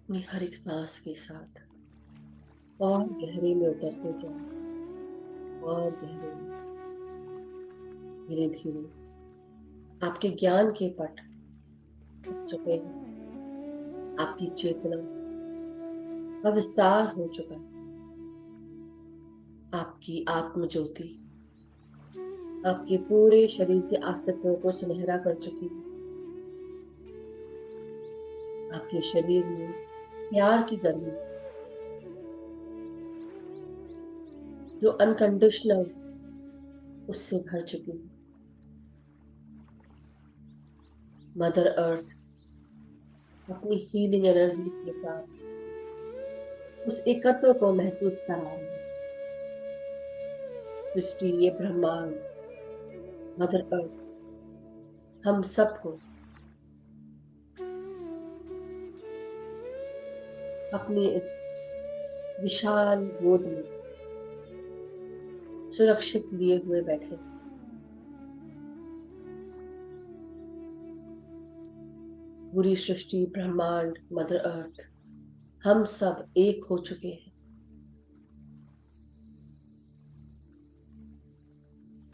अपनी हर एक सांस के साथ और गहरे में उतरते जाओ, और गहरे में। धीरे धीरे आपके ज्ञान के पट खुल चुके हैं। आपकी चेतना का विस्तार हो चुका है। आपकी आत्म ज्योति आपके पूरे शरीर के अस्तित्व को सुनहरा कर चुकी है। आपके शरीर में प्यार की गर्मी जो अनकंडीशनल उससे भर चुकी है। मदर अर्थ अपनी हीलिंग एनर्जीज के साथ उस एकत्व को महसूस करा रही है। सृष्टि, ये ब्रह्मांड, मदर अर्थ हम सबको अपनी इस विशाल गोद में सुरक्षित लिए हुए बैठे। पूरी सृष्टि, ब्रह्मांड, मदर अर्थ हम सब एक हो चुके हैं।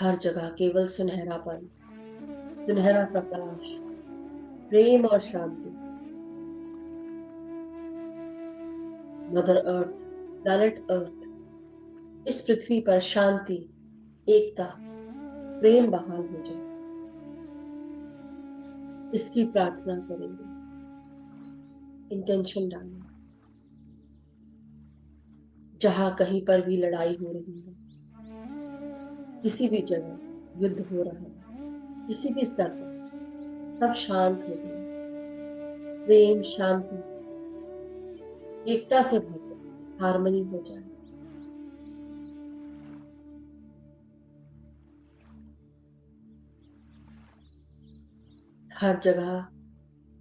हर जगह केवल सुनहरापन, सुनहरा प्रकाश, प्रेम और शांति। मदर अर्थ, प्लैनेट अर्थ, इस पृथ्वी पर शांति, एकता, प्रेम बहाल हो जाए, इसकी प्रार्थना करेंगे। इंटेंशन डालें। जहां कहीं पर भी लड़ाई हो रही है, किसी भी जगह युद्ध हो रहा है, किसी भी स्तर पर, सब शांत हो जाए। प्रेम, शांति, एकता से भर जाए, हार्मनी हो जाए। हर जगह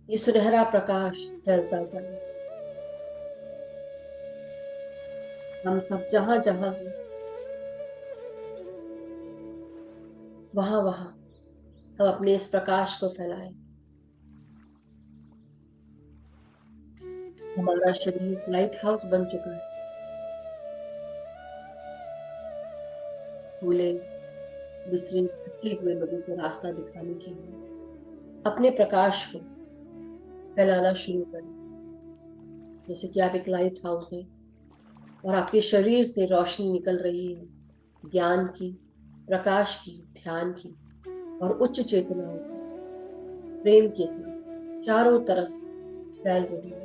ये सुनहरा प्रकाश फैलता जाए। हम सब जहां जहां हैं, वहां वहां हम अपने इस प्रकाश को फैलाएं। हमारा शरीर लाइट हाउस बन चुका है। भूले बिसरे थके हुए लोगों को रास्ता दिखाने के लिए अपने प्रकाश को फैलाना शुरू करें। जैसे कि आप एक लाइट हाउस है और आपके शरीर से रोशनी निकल रही है, ज्ञान की, प्रकाश की, ध्यान की और उच्च चेतनाओं की, प्रेम के साथ चारों तरफ फैल रही है।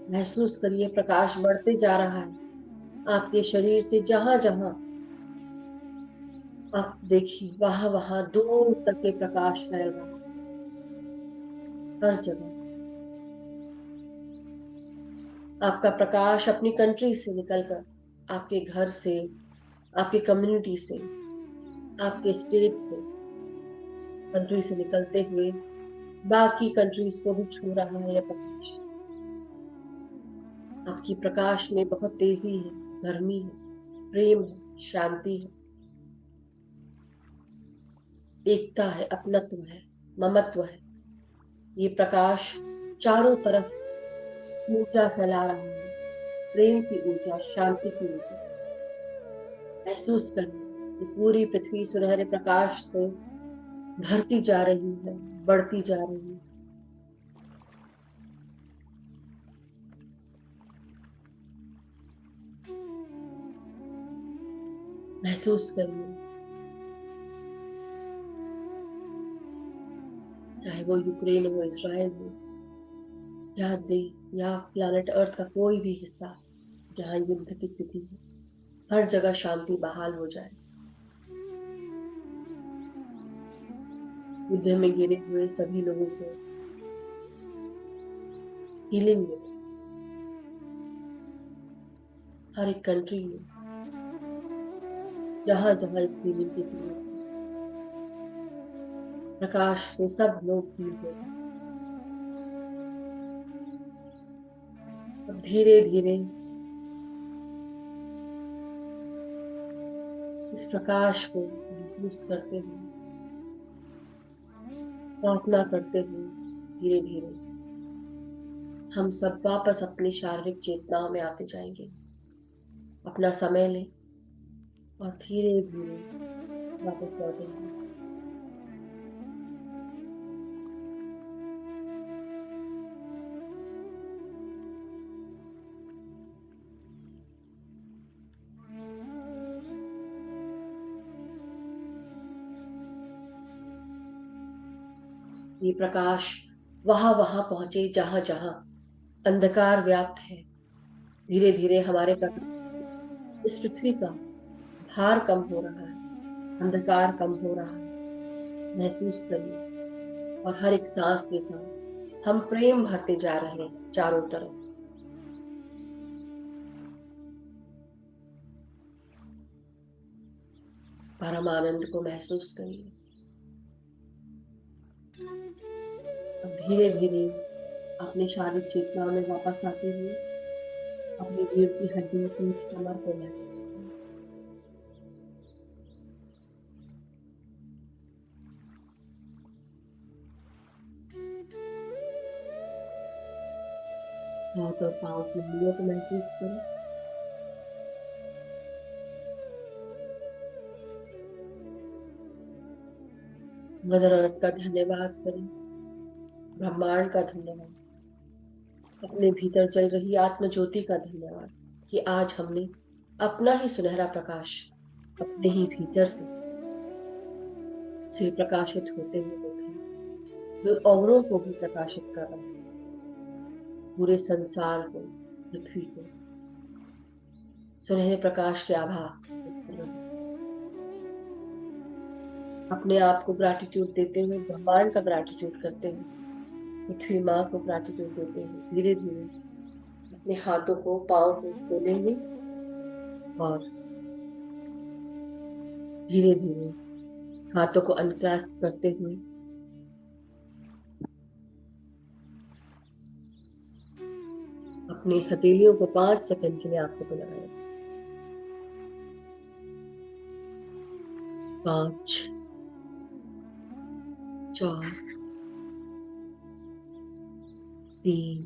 महसूस करिए प्रकाश बढ़ते जा रहा है आपके शरीर से। जहां जहां आप देखिए, वहां वहां दूर तक के प्रकाश फैल रहा है। हर जगह आपका प्रकाश अपनी कंट्री से निकलकर, आपके घर से, आपकी कम्युनिटी से, आपके स्टेट से, कंट्री से निकलते हुए बाकी कंट्रीज को भी छू रहा है यह प्रकाश। आपकी प्रकाश में बहुत तेजी है, गर्मी है, प्रेम है, शांति है, एकता है, अपनत्व है, ममत्व है। ये प्रकाश चारों तरफ ऊर्जा फैला रहा है, प्रेम की ऊर्जा, शांति की ऊर्जा। महसूस करिए कि पूरी पृथ्वी सुनहरे प्रकाश से भरती जा रही है, बढ़ती जा रही है। महसूस करिए, चाहे वो यूक्रेन हो, इज़राइल हो, या देश या प्लैनेट अर्थ का कोई भी हिस्सा जहां युद्ध की स्थिति है, हर जगह शांति बहाल हो जाए। युद्ध में गिरे हुए सभी लोगों को हीलिंग मिले। हर एक कंट्री में जहां जहां इस हीलिंग की जरूरत है, प्रकाश से सब लोग हील हो गए। अब धीरे धीरे इस प्रकाश को महसूस करते हुए, प्रार्थना करते हुए धीरे धीरे हम सब वापस अपनी शारीरिक चेतनाओं में आते जाएंगे। अपना समय लें और धीरे धीरे वापस लौटेंगे। ये प्रकाश वहां वहां पहुंचे जहां जहां अंधकार व्याप्त है। धीरे धीरे हमारे प्रकाश इस पृथ्वी का भार कम हो रहा है, अंधकार कम हो रहा है। महसूस करिए और हर एक सांस के साथ हम प्रेम भरते जा रहे हैं चारों तरफ। परम आनंद को महसूस करिए। अब धीरे धीरे अपने शारीरिक चेतना में वापस आते हुए अपनी रीढ़ की हड्डी, पीठ, कमर को महसूस करिए। हाथ और पांव की उंगलियों को महसूस करें। मदर अर्थ का धन्यवाद करें, ब्रह्मांड का धन्यवाद, अपने भीतर जल रही आत्म ज्योति का धन्यवाद कि आज हमने अपना ही सुनहरा प्रकाश अपने ही भीतर से प्रकाशित होते हुए देखा, जो औरों को भी प्रकाशित कर रहा है, पूरे संसार को, पृथ्वी को सुनहरे प्रकाश के आभा कर रहा है। अपने आप को ग्रैटिट्यूड देते हुए, ब्रह्मांड का ग्रैटिट्यूड करते हुए, पृथ्वी माँ को ग्रैटिट्यूड देते हुए धीरे धीरे अपने हाथों को, पांव को खोलेंगे और धीरे धीरे हाथों को अनक्लास्प करते हुए अपनी हथेलियों को 5 सेकंड के लिए आंखों को लगाएं। 5, 4, 3,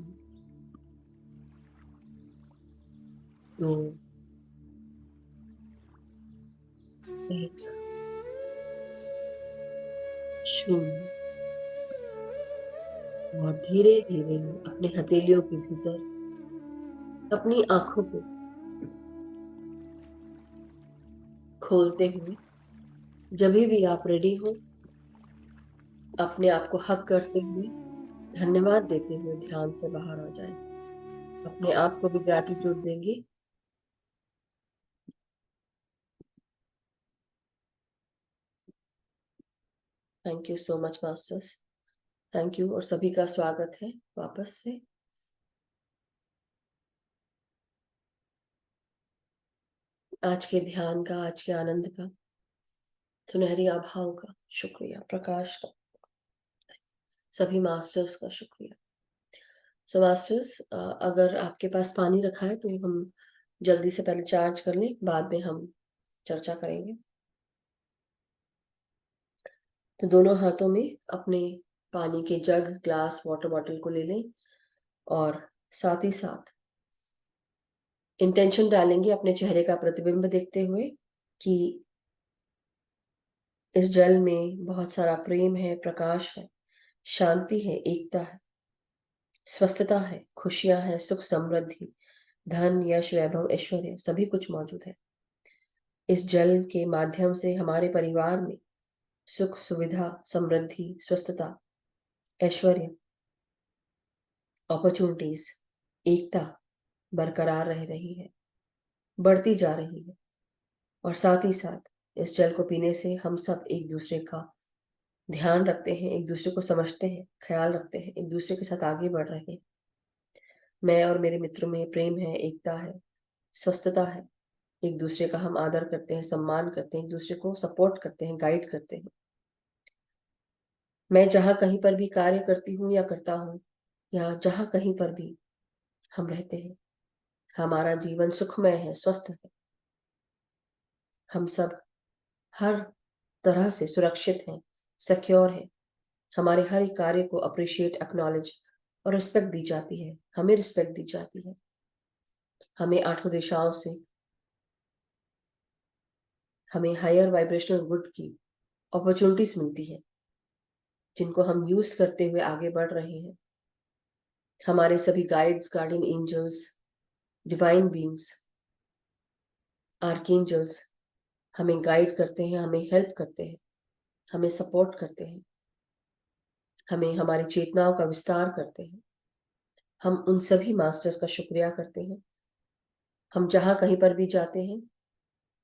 2, 1, 0। और धीरे धीरे अपने हथेलियों के भीतर अपनी आंखों को खोलते हुए, जब भी आप रेडी हो, अपने आप को हक करते हुए, धन्यवाद देते हुए ध्यान से बाहर आ जाए। अपने आप को भी ग्रैटिट्यूड देंगे। Thank you so much masters, thank you और सभी का स्वागत है वापस से। आज के ध्यान का, आज के आनंद का, सुनहरी आभाओं का शुक्रिया, प्रकाश का, सभी मास्टर्स का शुक्रिया। सो मास्टर्स, अगर आपके पास पानी रखा है तो हम जल्दी से पहले चार्ज कर लें, बाद में हम चर्चा करेंगे। तो दोनों हाथों में अपने पानी के जग, ग्लास, वाटर बॉटल को ले लें और साथ ही साथ इंटेंशन डालेंगे अपने चेहरे का प्रतिबिंब देखते हुए कि इस जल में बहुत सारा प्रेम है, प्रकाश है, शांति है, एकता है, स्वस्थता है, खुशियां है, सुख, समृद्धि, धन, यश, वैभव, ऐश्वर्य सभी कुछ मौजूद है। इस जल के माध्यम से हमारे परिवार में सुख, सुविधा, समृद्धि, स्वस्थता, ऐश्वर्य, अपॉर्चुनिटीज, एकता बरकरार रह रही है, बढ़ती जा रही है। और साथ ही साथ इस जल को पीने से हम सब एक दूसरे का ध्यान रखते हैं, एक दूसरे को समझते हैं, ख्याल रखते हैं, एक दूसरे के साथ आगे बढ़ रहे हैं। मैं और मेरे मित्रों में प्रेम है, एकता है, स्वस्थता है, एक दूसरे का हम आदर करते हैं, सम्मान करते हैं, एक दूसरे को सपोर्ट करते हैं, गाइड करते हैं। मैं जहां कहीं पर भी कार्य करती हूँ या करता हूँ, या जहां कहीं पर भी हम रहते हैं, हमारा जीवन सुखमय है, स्वस्थ है। हम सब हर तरह से सुरक्षित हैं, सिक्योर हैं। हमारे हर एक कार्य को अप्रिशिएट, एक्नॉलेज और रिस्पेक्ट दी जाती है। हमें रिस्पेक्ट दी जाती है। हमें आठों दिशाओं से हमें हायर वाइब्रेशनल गुड की अपॉर्चुनिटीज मिलती है, जिनको हम यूज करते हुए आगे बढ़ रहे हैं। हमारे सभी guides, guardian angels, divine beings, archangels हमें गाइड करते हैं, हमें हेल्प करते हैं, हमें सपोर्ट करते हैं, हमें हमारी चेतनाओं का विस्तार करते हैं। हम उन सभी मास्टर्स का शुक्रिया करते हैं। हम जहां कहीं पर भी जाते हैं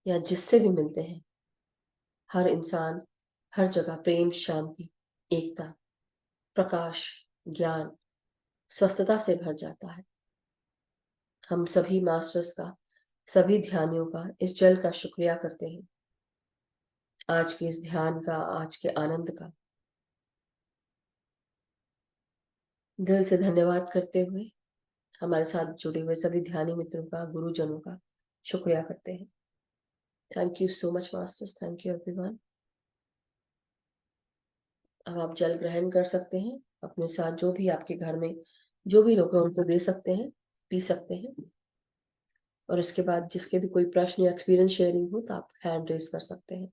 या जिससे भी मिलते हैं, हर इंसान हर जगह प्रेम, शांति, एकता, प्रकाश, ज्ञान, स्वस्थता से भर जाता है। हम सभी मास्टर्स का, सभी ध्यानियों का, इस जल का शुक्रिया करते हैं, आज के इस ध्यान का, आज के आनंद का। दिल से धन्यवाद करते हुए हमारे साथ जुड़े हुए सभी ध्यानी मित्रों का, गुरुजनों का शुक्रिया करते हैं। Thank you so much masters, thank you everyone. अब आप जल ग्रहण कर सकते हैं। अपने साथ जो भी आपके घर में जो भी लोग हैं उनको दे सकते हैं, पी सकते हैं। और इसके बाद जिसके भी कोई प्रश्न या एक्सपीरियंस शेयरिंग हो तो आप हैंड रेज कर सकते हैं।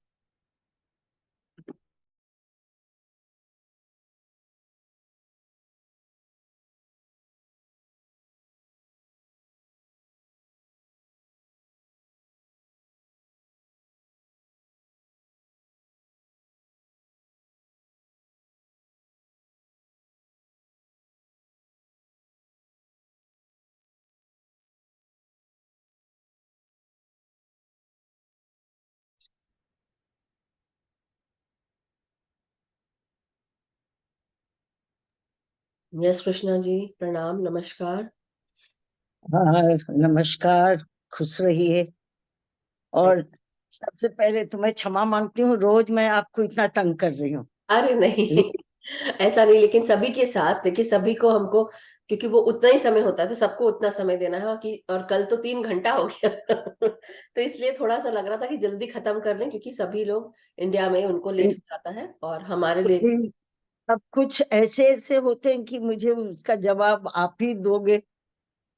यस कृष्णा जी, प्रणाम, नमस्कार। हाँ, नमस्कार। खुश रहिए। और सबसे पहले तो मैं क्षमा मांगती हूँ, रोज मैं आपको इतना तंग कर रही हूँ। अरे नहीं, लेकिन ऐसा नहीं, लेकिन सभी के साथ देखिए, सभी को हमको, क्योंकि वो उतना ही समय होता है तो सबको उतना समय देना है। और कल तो 3 घंटा हो गया तो इसलिए थोड़ा सा लग रहा था कि जल्दी खत्म कर लें, क्योंकि सभी लोग इंडिया में उनको लेट हो जाता है और हमारे लिए। सब कुछ ऐसे ऐसे होते हैं कि मुझे उसका जवाब आप ही दोगे।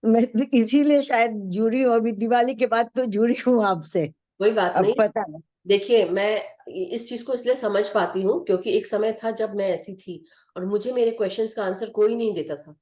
मैं तो इसीलिए शायद जुड़ी हूँ, अभी दिवाली के बाद तो जुड़ी हूँ आपसे। कोई बात अब नहीं। पता नहीं। देखिए, मैं इस चीज को इसलिए समझ पाती हूँ क्योंकि एक समय था जब मैं ऐसी थी और मुझे मेरे क्वेश्चंस का आंसर कोई नहीं देता था।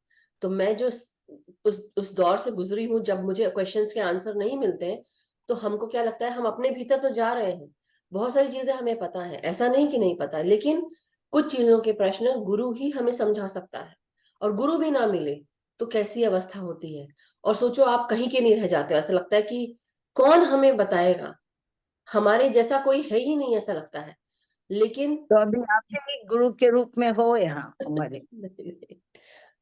तो मैं जो उस दौर से गुजरी हूँ जब मुझे क्वेश्चंस के आंसर नहीं मिलते हैं, तो हमको क्या लगता है, हम अपने भीतर तो जा रहे हैं, बहुत सारी चीजें हमें पता है, ऐसा नहीं कि नहीं पता है, लेकिन कुछ चीजों के प्रश्न गुरु ही हमें समझा सकता है। और गुरु भी ना मिले तो कैसी अवस्था होती है। और सोचो, आप कहीं के नहीं रह जाते हो, ऐसा लगता है कि कौन हमें बताएगा, हमारे जैसा कोई है ही नहीं, ऐसा लगता है। लेकिन तो अभी आप ही गुरु के रूप में हो यहाँ हमारे। नहीं,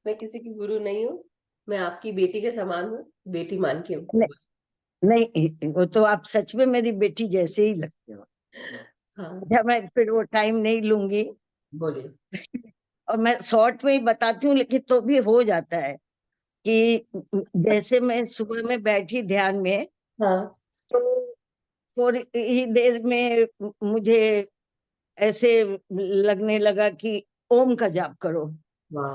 मैं किसी की गुरु नहीं हूँ। मैं आपकी बेटी के समान हूँ, बेटी मान के। नहीं, नहीं, वो तो आप सच में मेरी बेटी जैसे ही लगते हो। हाँ, अच्छा, मैं फिर वो टाइम नहीं लूंगी। बोलिए। और मैं शॉर्ट में ही बताती हूँ, लेकिन तो भी हो जाता है कि जैसे मैं सुबह में बैठी ध्यान में, हाँ। तो थोड़ी ही देर में मुझे ऐसे लगने लगा कि ओम का जाप करो। वाह।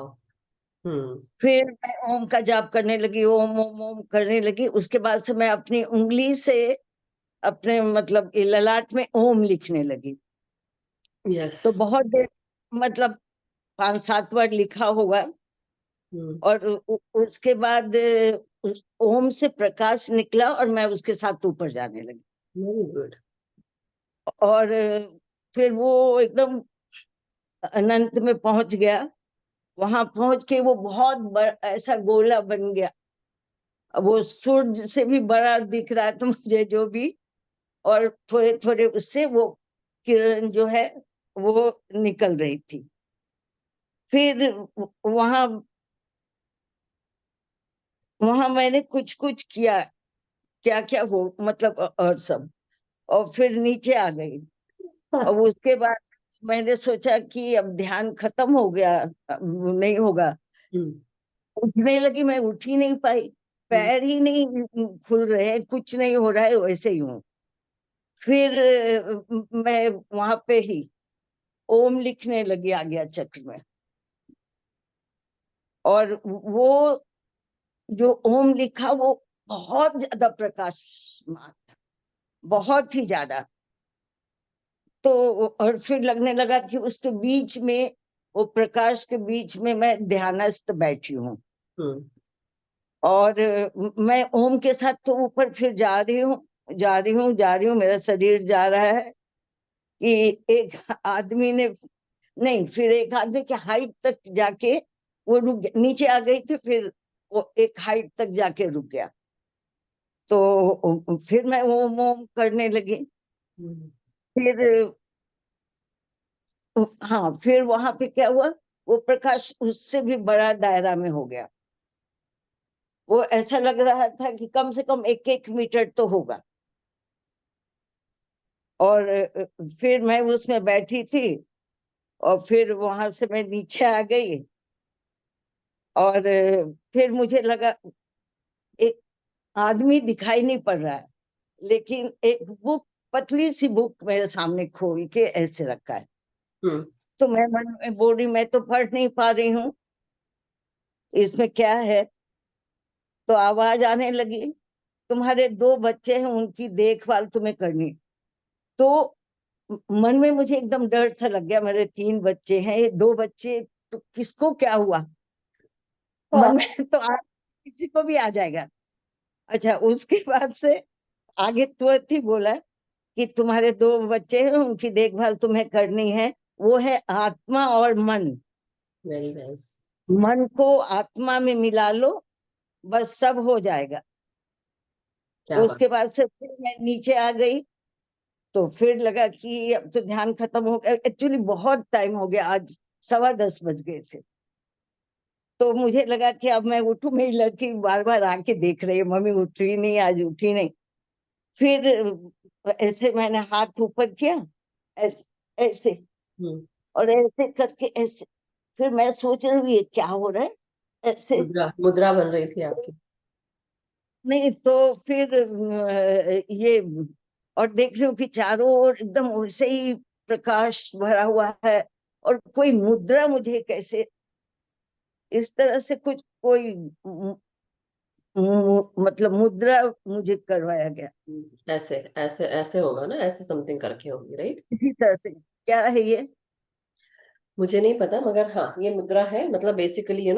हम्म। फिर मैं ओम का जाप करने लगी, ओम ओम ओम करने लगी। उसके बाद से मैं अपनी उंगली से अपने मतलब ये ललाट में ओम लिखने लगी। यस। तो बहुत देर, मतलब 5-7 बार लिखा होगा। हम्म। और उसके बाद उस ओम से प्रकाश निकला और मैं उसके साथ ऊपर जाने लगी। Very good. और फिर वो एकदम अनंत में पहुंच गया। वहां पहुंच के वो बहुत बड़ा ऐसा गोला बन गया। अब वो सूरज से भी बड़ा दिख रहा था मुझे जो भी। और थोड़े थोड़े उससे वो किरण जो है वो निकल रही थी। फिर वहां वहां मैंने कुछ कुछ किया, क्या क्या हो मतलब और सब। और फिर नीचे आ गई। और उसके बाद मैंने सोचा कि अब ध्यान खत्म हो गया, अब नहीं होगा। हम्म। उठने लगी, मैं उठ ही नहीं पाई। हम्म। पैर ही नहीं खुल रहे हैं, कुछ नहीं हो रहा है, वैसे ही हूँ। फिर मैं वहां पे ही ओम लिखने लगी आज्ञा चक्र में, और वो जो ओम लिखा वो बहुत ज्यादा प्रकाशमान था, बहुत ही ज्यादा। तो और फिर लगने लगा कि उसके बीच में, वो प्रकाश के बीच में मैं ध्यानस्थ बैठी हूँ, हम्म। और मैं ओम के साथ तो ऊपर फिर जा रही हूँ, जा रही हूँ, जा रही हूँ, मेरा शरीर जा रहा है कि एक आदमी ने, नहीं, फिर एक आदमी की हाइट तक जाके वो रुक गया, नीचे आ गई थी, फिर वो एक हाइट तक जाके रुक गया। तो फिर मैं ओम ओम करने लगी। हम्म। फिर हाँ, फिर वहां पे क्या हुआ, वो प्रकाश उससे भी बड़ा दायरा में हो गया। वो ऐसा लग रहा था कि कम से कम 1-1 मीटर तो होगा। और फिर मैं उसमें बैठी थी, और फिर वहां से मैं नीचे आ गई, और फिर मुझे लगा एक आदमी दिखाई नहीं पड़ रहा है, लेकिन एक बुक, पतली सी बुक मेरे सामने खोल के ऐसे रखा है। हम्म। तो मैं मन में बोल रही, मैं तो पढ़ नहीं पा रही हूँ, इसमें क्या है। तो आवाज आने लगी, तुम्हारे 2 बच्चे हैं, उनकी देखभाल तुम्हें करनी। तो मन में मुझे एकदम डर सा लग गया, मेरे 3 बच्चे हैं, ये 2 बच्चे, तो किसको क्या हुआ, हाँ। मन में तो किसी को भी आ जाएगा। अच्छा, उसके बाद से आगे तुरंत ही बोला कि तुम्हारे 2 बच्चे हैं, उनकी देखभाल तुम्हें करनी है, वो है आत्मा और मन। Very nice. मन को आत्मा में मिला लो, बस सब हो जाएगा। क्या बात। उसके बाद से फिर मैं नीचे आ गई। तो फिर लगा कि अब तो ध्यान खत्म हो गया, एक्चुअली बहुत टाइम हो गया, आज 10:15 बज गए थे। तो मुझे लगा कि अब मैं उठूं, मेरी लड़की बार बार आके देख रही है, मम्मी उठी नहीं, आज उठी नहीं। फिर ऐसे मैंने हाथ ऊपर किया, ऐसे ऐसे, हम्म। और ऐसे करके ऐसे, फिर मैं सोच रही हूँ ये क्या हो रहा है, ऐसे। मुद्रा मुद्रा बन रही थी आपकी। नहीं तो फिर ये, और देख रही हूँ कि चारों ओर एकदम वैसे ही प्रकाश भरा हुआ है, और कोई मुद्रा मुझे कैसे इस तरह से कुछ कोई मतलब मुद्रा मुझे करवाया गया, ऐसे ऐसे ऐसे होगा ना, ऐसे समथिंग करके होगी, राइट। इसी तरह से। क्या है ये? मुझे नहीं पता, मगर हाँ ये मुद्रा है, मतलब बेसिकली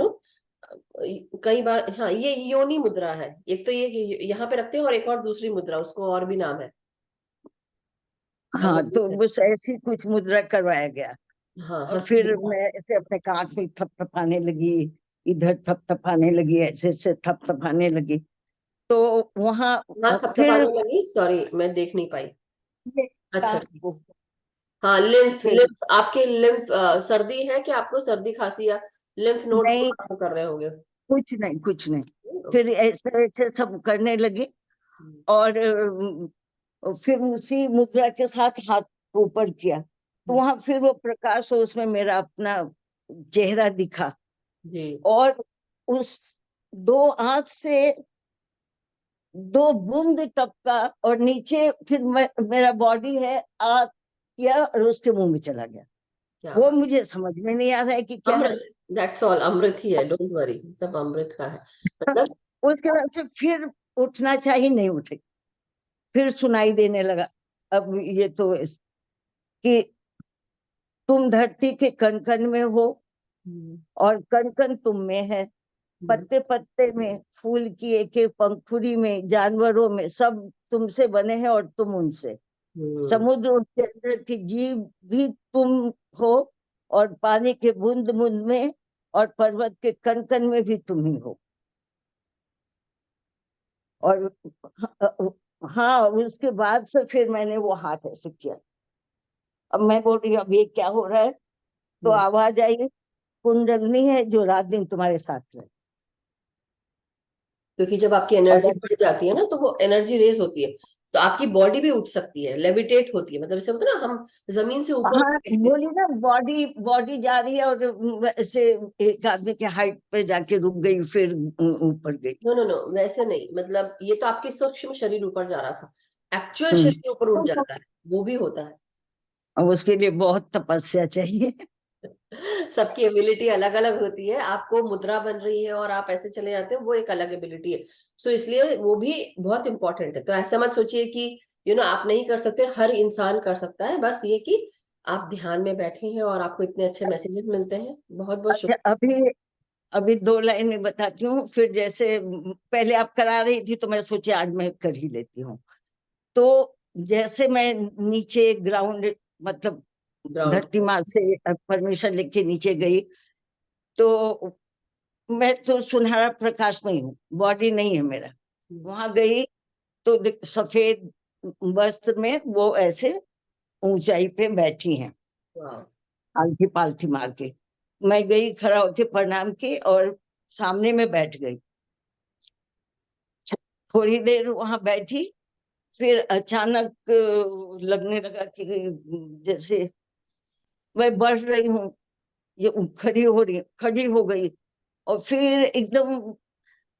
कई बार, हाँ ये योनि मुद्रा है। एक तो ये यहाँ पे रखते हैं, और एक और दूसरी मुद्रा, उसको और भी नाम है। हाँ, अलग भी तो है। बस ऐसी कुछ मुद्रा करवाया गया। हाँ, और हस्त फिर मुद्रा। मैं ऐसे अपने कांच में थपथपाने लगी, इधर थपथपाने लगी, ऐसे ऐसे थपथपाने लगी। तो वहां हाँ, फिर थपथपाने लगी, सॉरी मैं देख नहीं पाई। ये अच्छा, कांच ठीक। को हाँ, लिम्फ फिर, लिम्फ आपके लिम्फ, सर्दी है कि आपको सर्दी खांसी, या लिम्फ नोड्स को नहीं, काम कर रहे होंगे। कुछ नहीं, कुछ नहीं। फिर ओके। ऐसे ऐसे सब करने लगी, और फिर उसी मुद्रा के साथ हाथ को ऊपर किया, तो वहां फिर वो प्रकाश हो, उसमें मेरा अपना चेहरा दिखा। जी। और उस 2 आंख से 2 बूंद टपका, और नीचे फिर मेरा बॉडी है, आ किया और उसके मुंह में चला गया। क्या वो बात। मुझे समझ में नहीं आ रहा है कि क्या है। अमृत, दैट्स ऑल, अमृत ही है, डोंट वरी, सब अमृत का है, मतलब। उसके बाद से फिर उठना चाहिए, नहीं उठे। फिर सुनाई देने लगा, अब ये तो कि तुम धरती के कण कण में हो, हम्म। और कण कण तुम में है, हम्म। पत्ते पत्ते में, फूल की एक एक पंखुड़ी में, जानवरों में, सब तुमसे बने हैं और तुम उनसे। हम्म। समुद्र के अंदर की जीव भी तुम हो, और पानी के बूंद बूंद में, और पर्वत के कण कण में भी तुम ही हो। और हाँ, उसके बाद से फिर मैंने वो हाथ ऐसे किया। अब मैं बोल रही हूँ, अब ये क्या हो रहा है। तो हम्म। आवाज आई, कुंडलनी है जो रात दिन तुम्हारे साथ रहे। क्योंकि जब आपकी और एनर्जी बढ़ जाती है ना, तो वो एनर्जी रेज होती है, तो आपकी बॉडी भी उठ सकती है, लेविटेट होती है, मतलब इसे होता है ना, हम जमीन से ऊपर हाँ, उठते हैं। बोली ना, बॉडी बॉडी जा रही है, और ऐसे एक आदमी के हाइट पे जाके रुक गई, फिर ऊपर गई। नो नो नो, वैसे नहीं, मतलब ये तो आपके सूक्ष्म शरीर ऊपर जा रहा था। एक्चुअल शरीर के ऊपर उठ जाता है, वो भी होता है। अब उसके लिए बहुत तपस्या चाहिए। सबकी एबिलिटी अलग अलग होती है, आपको मुद्रा बन रही है और आप ऐसे चले जाते हो, वो एक अलग एबिलिटी है। सो इसलिए वो भी बहुत इंपॉर्टेंट है। तो ऐसा मत सोचिए कि आप नहीं कर सकते, हर इंसान कर सकता है। बस ये कि आप ध्यान में बैठे हैं और आपको इतने अच्छे मैसेजेस मिलते हैं। बहुत बहुत अच्छा, शुक्रिया। अभी अभी 2 लाइनें बताती हूँ, फिर जैसे पहले आप करा रही थी तो मैं सोची आज मैं कर ही लेती हूँ। तो जैसे मैं नीचे ग्राउंड, मतलब ग्राउंड। धरती माँ से परमिशन लेके नीचे गई, तो मैं तो सुनहरा प्रकाश में ही हूँ, बॉडी नहीं है मेरा। वहां गई तो सफेद वस्त्र में वो ऐसे ऊंचाई पे बैठी हैं, वाह। आलथी पालथी मार के। मैं गई, खड़ा होके प्रणाम की और सामने में बैठ गई। थोड़ी देर वहां बैठी, फिर अचानक लगने लगा कि जैसे मैं बढ़ रही हूँ, ये खड़ी हो गई। और फिर एकदम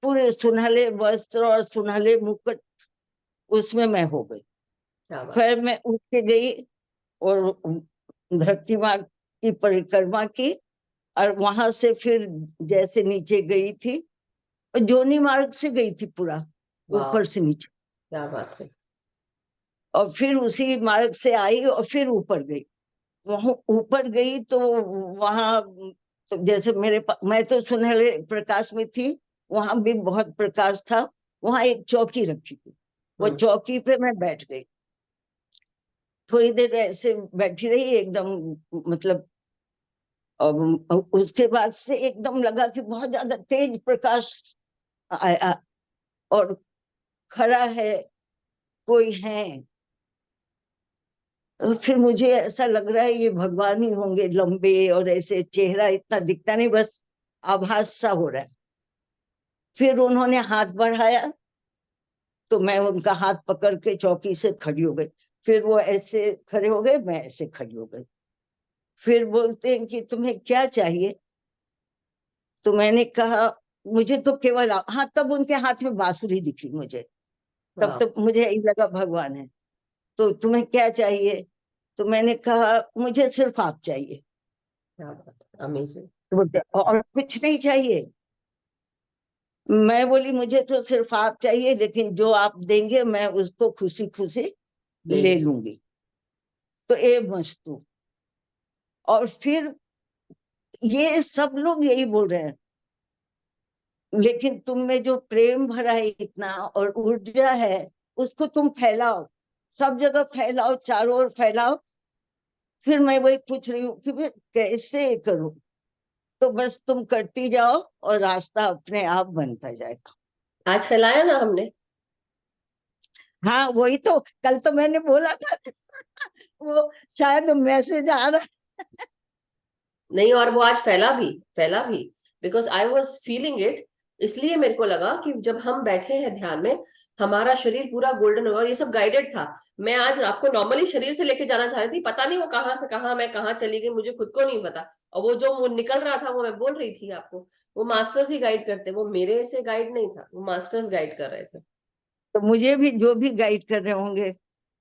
पूरे सुनहले वस्त्र और सुनहले मुकुट, उसमें मैं हो गई। क्या बात। फिर मैं उठ के गई और धरती माँ की परिक्रमा की, और वहां से फिर जैसे नीचे गई थी, और जोनी मार्ग से गई थी पूरा, वाह। ऊपर से नीचे। क्या बात है। और फिर उसी मार्ग से आई और फिर ऊपर गई। वहां ऊपर गई तो वहां, तो जैसे मैं तो सुनहरे प्रकाश में थी, वहां भी बहुत प्रकाश था। वहां एक चौकी रखी थी, वो हम्म। चौकी पे मैं बैठ गई। थोड़ी देर ऐसे बैठी रही एकदम, मतलब उसके बाद से एकदम लगा कि बहुत ज्यादा तेज प्रकाश आया, और खड़ा है, कोई है। फिर मुझे ऐसा लग रहा है ये भगवान ही होंगे, लंबे, और ऐसे चेहरा इतना दिखता नहीं, बस आभास सा हो रहा है। फिर उन्होंने हाथ बढ़ाया तो मैं उनका हाथ पकड़ के चौकी से खड़ी हो गई। फिर वो ऐसे खड़े हो गए, मैं ऐसे खड़ी हो गई। फिर बोलते हैं कि तुम्हें क्या चाहिए? तो मैंने कहा मुझे तो केवल हाँ, तब उनके हाथ में बांसुरी दिखी मुझे। तब वाह। तो मुझे यही लगा भगवान है। तो तुम्हें क्या चाहिए? तो मैंने कहा मुझे सिर्फ आप चाहिए। क्या बात है, अमेजिंग। तो बोलते और कुछ नहीं चाहिए? मैं बोली मुझे तो सिर्फ आप चाहिए, लेकिन जो आप देंगे मैं उसको खुशी खुशी ले ले ले। लूंगी। तो ए मस्तू। और फिर ये सब लोग यही बोल रहे हैं, लेकिन तुम में जो प्रेम भरा है इतना और ऊर्जा है, उसको तुम फैलाओ, सब जगह फैलाओ, चारों ओर फैलाओ। फिर मैं वही पूछ रही हूँ कि फिर कैसे करूं? तो बस तुम करती जाओ और रास्ता अपने आप बनता जाएगा। आज फैलाया ना हमने। हाँ, वही तो कल तो मैंने बोला था। वो शायद मैसेज आ रहा नहीं, और वो आज फैला भी, फैला भी। Because I was feeling it. इसलिए मेरे को लगा कि जब हम बैठे हैं ध्यान में, हमारा शरीर पूरा गोल्डन होगा, और ये सब गाइडेड था। मैं आज आपको नॉर्मली शरीर से लेके जाना चाह रही थी, पता नहीं वो कहाँ से कहाँ मैं कहाँ चली गई, मुझे खुद को नहीं पता। और वो जो वो निकल रहा था, वो मैं बोल रही थी आपको, वो मास्टर्स ही गाइड करते, वो मेरे से गाइड नहीं था, वो मास्टर्स गाइड कर रहे थे। तो मुझे भी जो भी गाइड कर रहे होंगे,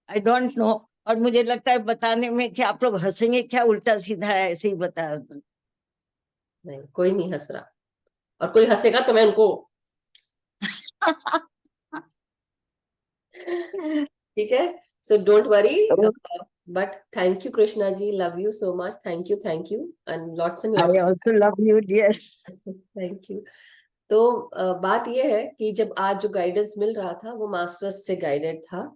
आई डोंट नो। और मुझे लगता है बताने में कि आप लोग हंसेंगे, क्या उल्टा सीधा है ऐसे ही बता। नहीं, कोई नहीं हंस रहा। और कोई हंसेगा तो मैं उनको। ठीक है। So don't worry. But thank you Krishna ji, love you so much, thank you and lots and I lots. Also love you dear. Thank you. तो बात यह है कि जब आज जो गाइडेंस मिल रहा था, वो मास्टर्स से गाइडेड था।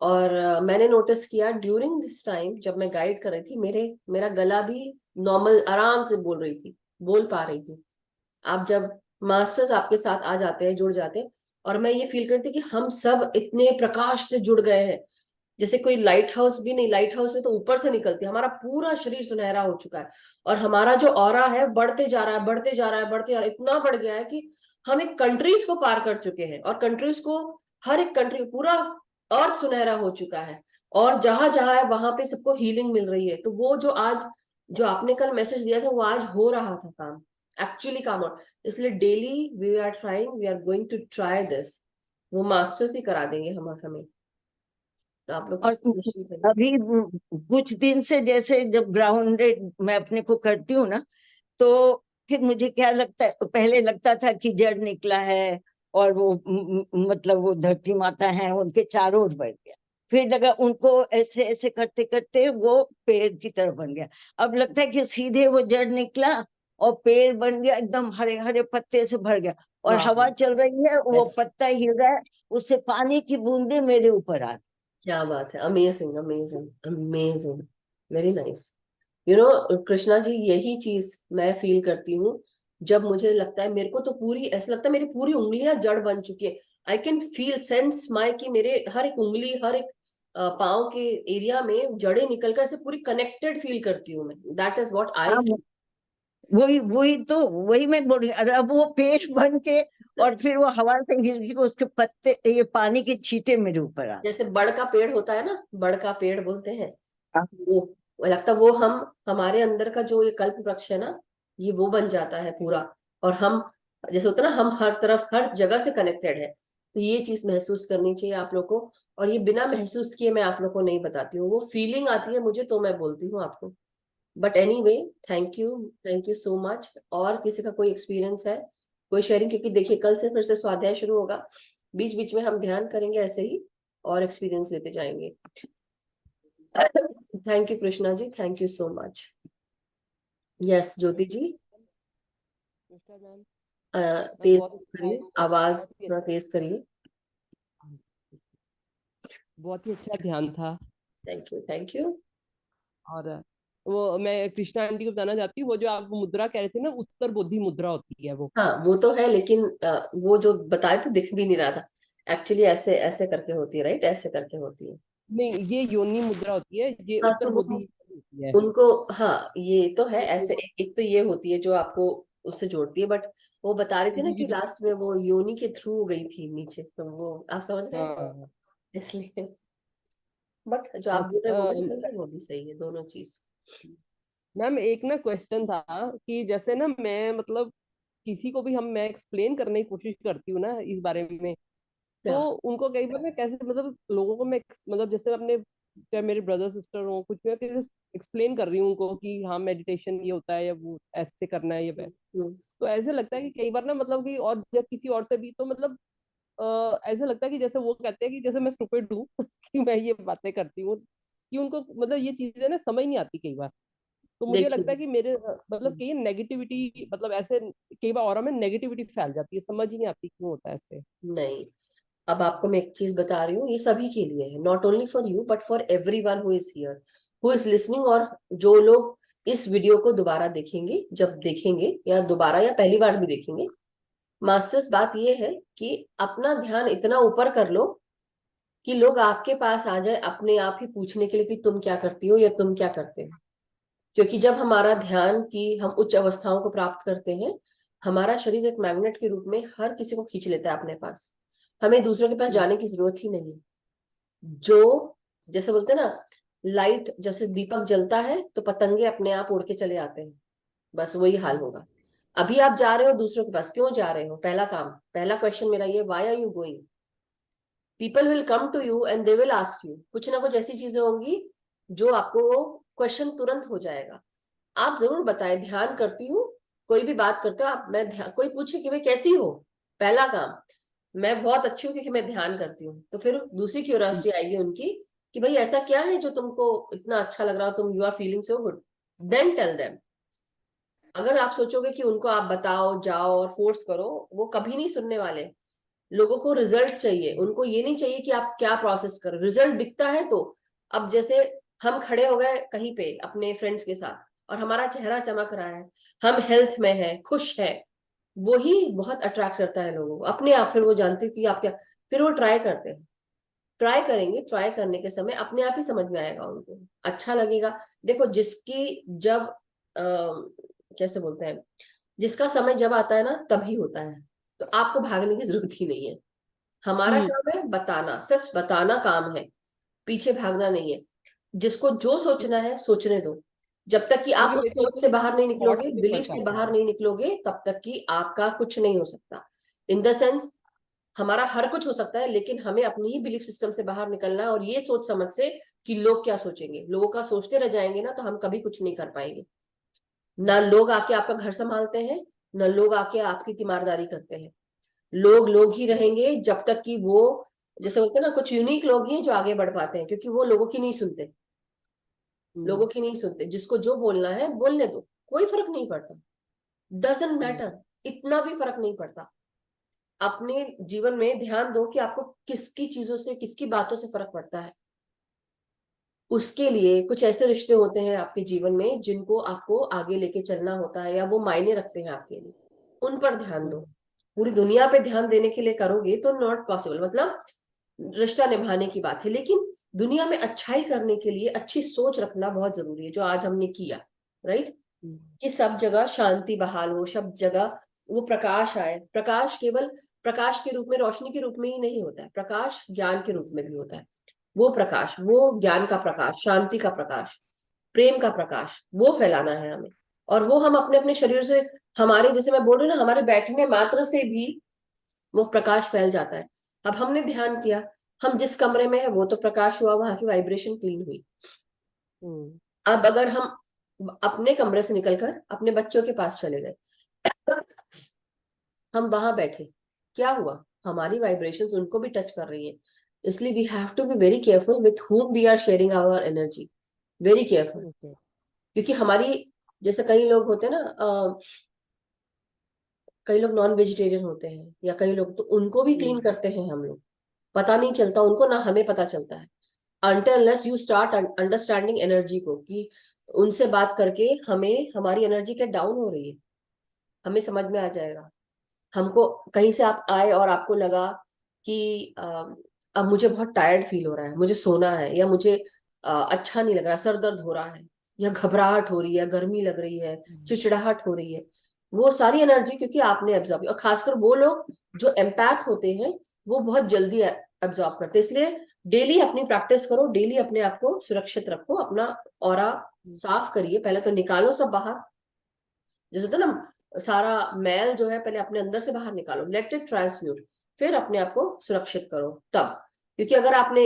और मैंने नोटिस किया ड्यूरिंग दिस टाइम, जब मैं गाइड कर रही थी, मेरा गला भी नॉर्मल आराम से बोल रही थी, बोल पा रही थी। आप जब मास्टर्स आपके साथ आ जाते हैं, जुड़ जाते हैं, और मैं ये फील करती कि हम सब इतने प्रकाश से जुड़ गए हैं। जैसे कोई लाइट हाउस भी नहीं, लाइट हाउस में तो ऊपर से निकलती है, हमारा पूरा शरीर सुनहरा हो चुका है। और हमारा जो ऑरा है बढ़ते जा रहा है, बढ़ते जा रहा है, बढ़ते जा रहा है, इतना बढ़ गया है कि हम एक कंट्रीज को पार कर चुके हैं, और कंट्रीज को, हर एक कंट्री, पूरा अर्थ सुनहरा हो चुका है। और जहां जहां है वहां पे सबको हीलिंग मिल रही है। तो वो जो आज, जो आपने कल मैसेज दिया था, वो आज हो रहा था काम, एक्चुअली काम हो। इसलिए daily we are trying, we are going to try this. वो मास्टर्स ही करा देंगे हम हमें। आप लोग और कोशिश करिए। अभी कुछ दिन से जैसे जब ग्राउंडेड मैं अपने को करती हूँ ना, तो फिर मुझे क्या लगता है, पहले लगता था कि जड़ निकला है और वो मतलब वो धरती माता है उनके चारों ओर बढ़ गया। फिर लगा उनको ऐसे ऐसे करते करते वो पेड़ की तरह बन गया। अब लगता है कि सीधे वो जड़ निकला और पेड़ बन गया, एकदम हरे हरे पत्ते से भर गया, और वाह, हवा चल रही है, वो यस, पत्ता हिल रहा है, उससे पानी की बूंदे मेरे ऊपर आ रही। क्या बात है, amazing amazing amazing, very nice. You know Krishna ji, यही चीज मैं फील करती हूँ जब मुझे लगता है, मेरे को तो पूरी ऐसा लगता है मेरी पूरी उंगलियां जड़ बन चुकी है। आई कैन फील सेंस माई कि मेरे हर एक उंगली, हर एक पाँव के एरिया में जड़ें निकलकर ऐसे पूरी कनेक्टेड फील करती हूँ मैं। दैट इज व्हाट आई हाँ, फील। वही वही तो, वही मैं बोल रही हूँ। अरे अब वो पेड़ बन के और फिर वो हवा से हिल के उसके पत्ते, ये पानी के छींटे मेरे ऊपर आ। जैसे बड़ का पेड़ होता है ना, बड़ का पेड़ बोलते हैं, हाँ, वो लगता है वो हम, हमारे अंदर का जो ये कल्प वृक्ष है ना, ये वो बन जाता है पूरा। और हम, जैसे होता है ना, हम हर तरफ हर जगह से कनेक्टेड है। तो ये चीज महसूस करनी चाहिए आप लोग को। और ये बिना महसूस किए मैं आप लोग को नहीं बताती हूँ, वो फीलिंग आती है मुझे तो मैं बोलती हूँ आपको। But anyway, thank you so much. और किसी का कोई एक्सपीरियंस है, कोई शेयरिंग? क्योंकि देखिए कल से फिर से स्वाध्याय शुरू होगा, बीच बीच में हम ध्यान करेंगे ऐसे ही और एक्सपीरियंस लेते जाएंगे। Thank you Krishna ji, thank you so much. Yes Jyoti ji, नमस्कार मैम। मैम तेज बहुत करिए, आवाज बहुत ही थोड़ा तेज करिए। बहुत ही अच्छा ध्यान था। Thank you, thank you. और वो मैं कृष्णा आंटी को बताना चाहती हूँ, वो जो आप मुद्रा कह रहे थे ना, उत्तर बोधि मुद्रा होती है वो। हाँ वो तो है, लेकिन वो जो बता रहे थे दिख भी नहीं रहा था। एक्चुअली ऐसे ऐसे करके होती है, राइट, ऐसे करके होती है। नहीं, ये योनि मुद्रा होती है, ये हाँ उत्तर तो वो बोधि होती है। उनको, हाँ ये तो है ऐसे, एक तो ये होती है जो आपको उससे जोड़ती है, बट वो बता रही थी ना कि लास्ट में वो योनि के थ्रू गई थी नीचे, तो वो आप समझ रहे हैं, हाँ। इसलिए। बट जो आप बोल रहे अच्छा, हैं वो भी सही है, वो भी सही है, दोनों चीज। मैम एक ना क्वेश्चन था कि जैसे ना मैं मतलब किसी को भी मैं एक्सप्लेन करने की कोशिश करती हूँ ना इस बारे में, तो क्या? उनको कई बार ना कैसे मतलब लोगों को मैं मतलब जैसे अपने चाहे मेरे ब्रदर सिस्टर हो कुछ मैं कैसे एक्सप्लेन कर रही हूँ उनको कि हाँ मेडिटेशन ये होता है या वो ऐसे करना है ये वै, हम्म, तो ऐसे लगता है कि कई बार ना मतलब कि और जब किसी और से भी तो मतलब ऐसा लगता है कि जैसे वो कहते हैं कि जैसे मैं स्टूपिड हूँ कि मैं ये बातें करती हूँ, कि उनको मतलब ये चीजें ना समझ नहीं आती कई बार। तो मुझे लगता देखिए, है कि मेरे मतलब कई नेगेटिविटी मतलब ऐसे कई बार और में नेगेटिविटी फैल जाती है, समझ ही नहीं आती क्यों होता है ऐसे। नहीं, अब आपको मैं एक चीज बता रही हूँ, ये सभी के लिए है, not only for you but for everyone who is here, who is listening. और जो लोग इस वीडियो को दोबारा देखेंगे, जब देखेंगे या दोबारा या पहली बार भी देखेंगे, मास्टर्स बात ये है कि अपना ध्यान इतना ऊपर कर लो कि लोग आपके पास आ जाए अपने आप ही पूछने के लिए कि तुम क्या करती हो या तुम क्या करते हो। क्योंकि जब हमारा ध्यान की हम उच्च अवस्थाओं को प्राप्त करते हैं, हमारा शरीर एक मैग्नेट के रूप में हर किसी को खींच लेता है अपने पास। हमें दूसरों के पास जाने की जरूरत ही नहीं। जो, जैसे बोलते हैं ना, लाइट जैसे दीपक जलता है तो पतंगे अपने आप उड़ के चले आते हैं, बस वही हाल होगा। अभी आप जा रहे हो दूसरों के पास, क्यों जा रहे हो? पहला काम, पहला क्वेश्चन मेरा ये, why are you going? People will come to you and they will ask you, कुछ ना कुछ ऐसी चीजें होंगी जो आपको क्वेश्चन तुरंत हो जाएगा। आप जरूर बताएं, ध्यान करती हूँ, कोई भी बात करते हो आप, मैं ध्यान, कोई पूछे कि भाई कैसी हो, पहला काम, मैं बहुत अच्छी हूँ क्योंकि मैं ध्यान करती हूँ। तो फिर दूसरी क्यूरियोसिटी आएगी उनकी कि भाई ऐसा क्या है जो तुमको इतना अच्छा लग रहा हो, तुम you are feeling so good, then tell them. अगर आप सोचोगे कि उनको आप बताओ जाओ और फोर्स करो, वो कभी नहीं सुनने वाले। लोगों को रिजल्ट चाहिए, उनको ये नहीं चाहिए कि आप क्या प्रोसेस करो, रिजल्ट दिखता है तो। अब जैसे हम खड़े हो गए कहीं पे अपने फ्रेंड्स के साथ और हमारा चेहरा चमक रहा है, हम हेल्थ में है, खुश है, वही बहुत अट्रैक्ट करता है लोगों को अपने आप। फिर वो जानते हैं कि आप क्या, फिर वो ट्राई करते हैं, ट्राई करेंगे, ट्राई करने के समय अपने आप ही समझ में आएगा उनको, अच्छा लगेगा। देखो जिसकी जब कैसे बोलते हैं, जिसका समय जब आता है ना तभी होता है, तो आपको भागने की जरूरत ही नहीं है। हमारा हम्म। काम है बताना, सिर्फ बताना काम है, पीछे भागना नहीं है। जिसको जो सोचना है सोचने दो, जब तक कि क्योंकि आप उस मेरे सोच से बाहर नहीं थॉट निकलोगे, मुझे बिलीफ फर्स्ट से आते बाहर हैं। नहीं निकलोगे, तब तक कि आपका कुछ नहीं हो सकता। इन द सेंस, हमारा हर कुछ हो सकता है, लेकिन हमें अपनी ही बिलीफ सिस्टम से बाहर निकलना है और ये सोच समझ से कि लोग क्या सोचेंगे। लोगों का सोचते रह जाएंगे ना तो हम कभी कुछ नहीं कर पाएंगे। ना लोग आके आपका घर संभालते हैं, ना लोग आके आपकी तीमारदारी करते हैं। लोग लोग ही रहेंगे जब तक कि वो, जैसे बोलते हैं ना, कुछ यूनिक लोग ही हैं जो आगे बढ़ पाते हैं, क्योंकि वो लोगों की नहीं सुनते। लोगों की नहीं सुनते, जिसको जो बोलना है बोलने दो, कोई फर्क नहीं पड़ता, डजेंट मैटर, इतना भी फर्क नहीं पड़ता। अपने जीवन में ध्यान दो कि आपको किसकी चीजों से, किसकी बातों से फर्क पड़ता है। उसके लिए कुछ ऐसे रिश्ते होते हैं आपके जीवन में जिनको आपको आगे लेके चलना होता है, या वो मायने रखते हैं आपके लिए, उन पर ध्यान दो। पूरी दुनिया पे ध्यान देने के लिए करोगे तो नॉट पॉसिबल। मतलब रिश्ता निभाने की बात है, लेकिन दुनिया में अच्छाई करने के लिए अच्छी सोच रखना बहुत जरूरी है, जो आज हमने किया, राइट। कि सब जगह शांति बहाल हो, सब जगह वो प्रकाश आए। प्रकाश केवल प्रकाश के रूप में, रोशनी के रूप में ही नहीं होता है, प्रकाश ज्ञान के रूप में भी होता है। वो प्रकाश, वो ज्ञान का प्रकाश, शांति का प्रकाश, प्रेम का प्रकाश, वो फैलाना है हमें। और वो हम अपने अपने शरीर से, हमारे, जैसे मैं बोल रही हूँ ना, हमारे बैठने मात्र से भी वो प्रकाश फैल जाता है। अब हमने ध्यान किया, हम जिस कमरे में है वो तो प्रकाश हुआ, वहां की वाइब्रेशन क्लीन हुई। अब अगर हम अपने कमरे से निकलकर अपने बच्चों के पास चले गए, हम वहां बैठे, क्या हुआ? हमारी वाइब्रेशंस उनको भी टच कर रही है। इसलिए we have to be very careful with whom we are sharing our energy, very careful. क्योंकि हमारी, जैसे कई लोग होते हैं ना, कई लोग नॉन वेजिटेरियन होते हैं, या कई लोग, तो उनको भी क्लीन करते हैं हम लोग, पता नहीं चलता उनको, ना हमें पता चलता है। until unless you start understanding energy को, कि उनसे बात करके हमें हमारी एनर्जी क्या डाउन हो रही है, हमें समझ में आ जाएगा। हमको कहीं से आप आए और आपको लगा कि अब मुझे बहुत टायर्ड फील हो रहा है, मुझे सोना है, या मुझे अच्छा नहीं लग रहा, सर दर्द हो रहा है, या घबराहट हो रही है, गर्मी लग रही है, चिड़चिड़ाहट हो रही है, वो सारी एनर्जी क्योंकि आपने एब्जॉर्ब, और खासकर वो लोग जो एम्पैथ होते हैं वो बहुत जल्दी एब्जॉर्ब करते हैं। इसलिए डेली अपनी प्रैक्टिस करो, डेली अपने आप को सुरक्षित रखो, अपना ऑरा साफ करिए। पहले तो निकालो सब बाहर, जैसे होता है ना, सारा मैल जो है पहले अपने अंदर से बाहर निकालो, लेट इट ट्रांसम्यूट, फिर अपने आप को सुरक्षित करो तब। क्योंकि अगर आपने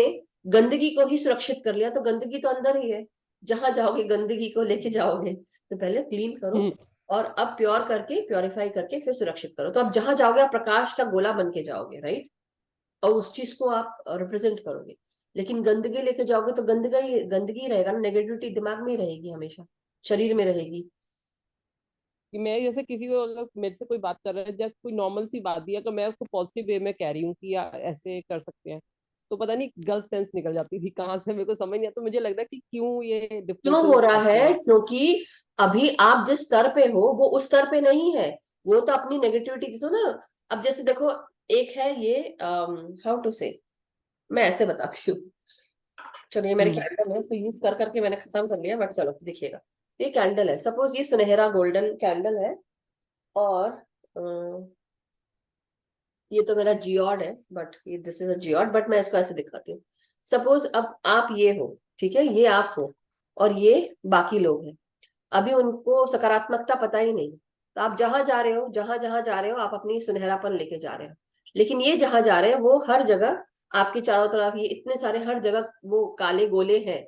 गंदगी को ही सुरक्षित कर लिया तो गंदगी तो अंदर ही है, जहां जाओगे गंदगी को लेके जाओगे। तो पहले क्लीन करो, और अब प्योर करके, प्योरीफाई करके फिर सुरक्षित करो। तो अब जहां जाओगे आप प्रकाश का गोला बन के जाओगे, राइट, और उस चीज को आप रिप्रेजेंट करोगे। लेकिन गंदगी लेके जाओगे तो गंदगी रहेगा ना, नेगेटिविटी दिमाग में ही रहेगी, हमेशा शरीर में रहेगी। कि मैं जैसे किसी को, अगर मेरे से कोई बात कर रहा है या कोई नॉर्मल सी बात दिया, तो मैं उसको पॉजिटिव वे में कह रही हूँ कि यार ऐसे कर सकते हैं, तो पता नहीं गलत सेंस निकल जाती थी कहाँ से, मेरे को समझ नहीं आता। मुझे लगता है कि क्यों ये क्यों हो डिफरेंसेस रहा आते है? हैं। क्योंकि अभी आप जिस स्तर पे हो वो उस स्तर पे नहीं है। वो तो अपनी नेगेटिविटी तो ना, अब जैसे देखो, एक है ये, हाउ टू से, मैं ऐसे बताती हूँ। चलो, ये मेरे कैंडल है, तो यूज कर करके मैंने खत्म कर लिया, बट चलो देखिएगा। ये कैंडल है, सपोज ये सुनहरा गोल्डन कैंडल है, और ये तो मेरा जियोड है, बट ये this is a geode, but मैं इसको ऐसे दिखाती हूँ। सपोज अब आप ये हो, ठीक है, ये आप हो, और ये बाकी लोग हैं। अभी उनको सकारात्मकता पता ही नहीं, तो आप जहां जा रहे हो, जहां जहां जा रहे हो, आप अपनी सुनहरापन लेके जा रहे हो। लेकिन ये जहां जा रहे हैं वो हर जगह आपके चारों तरफ, ये इतने सारे हर जगह वो काले गोले हैं,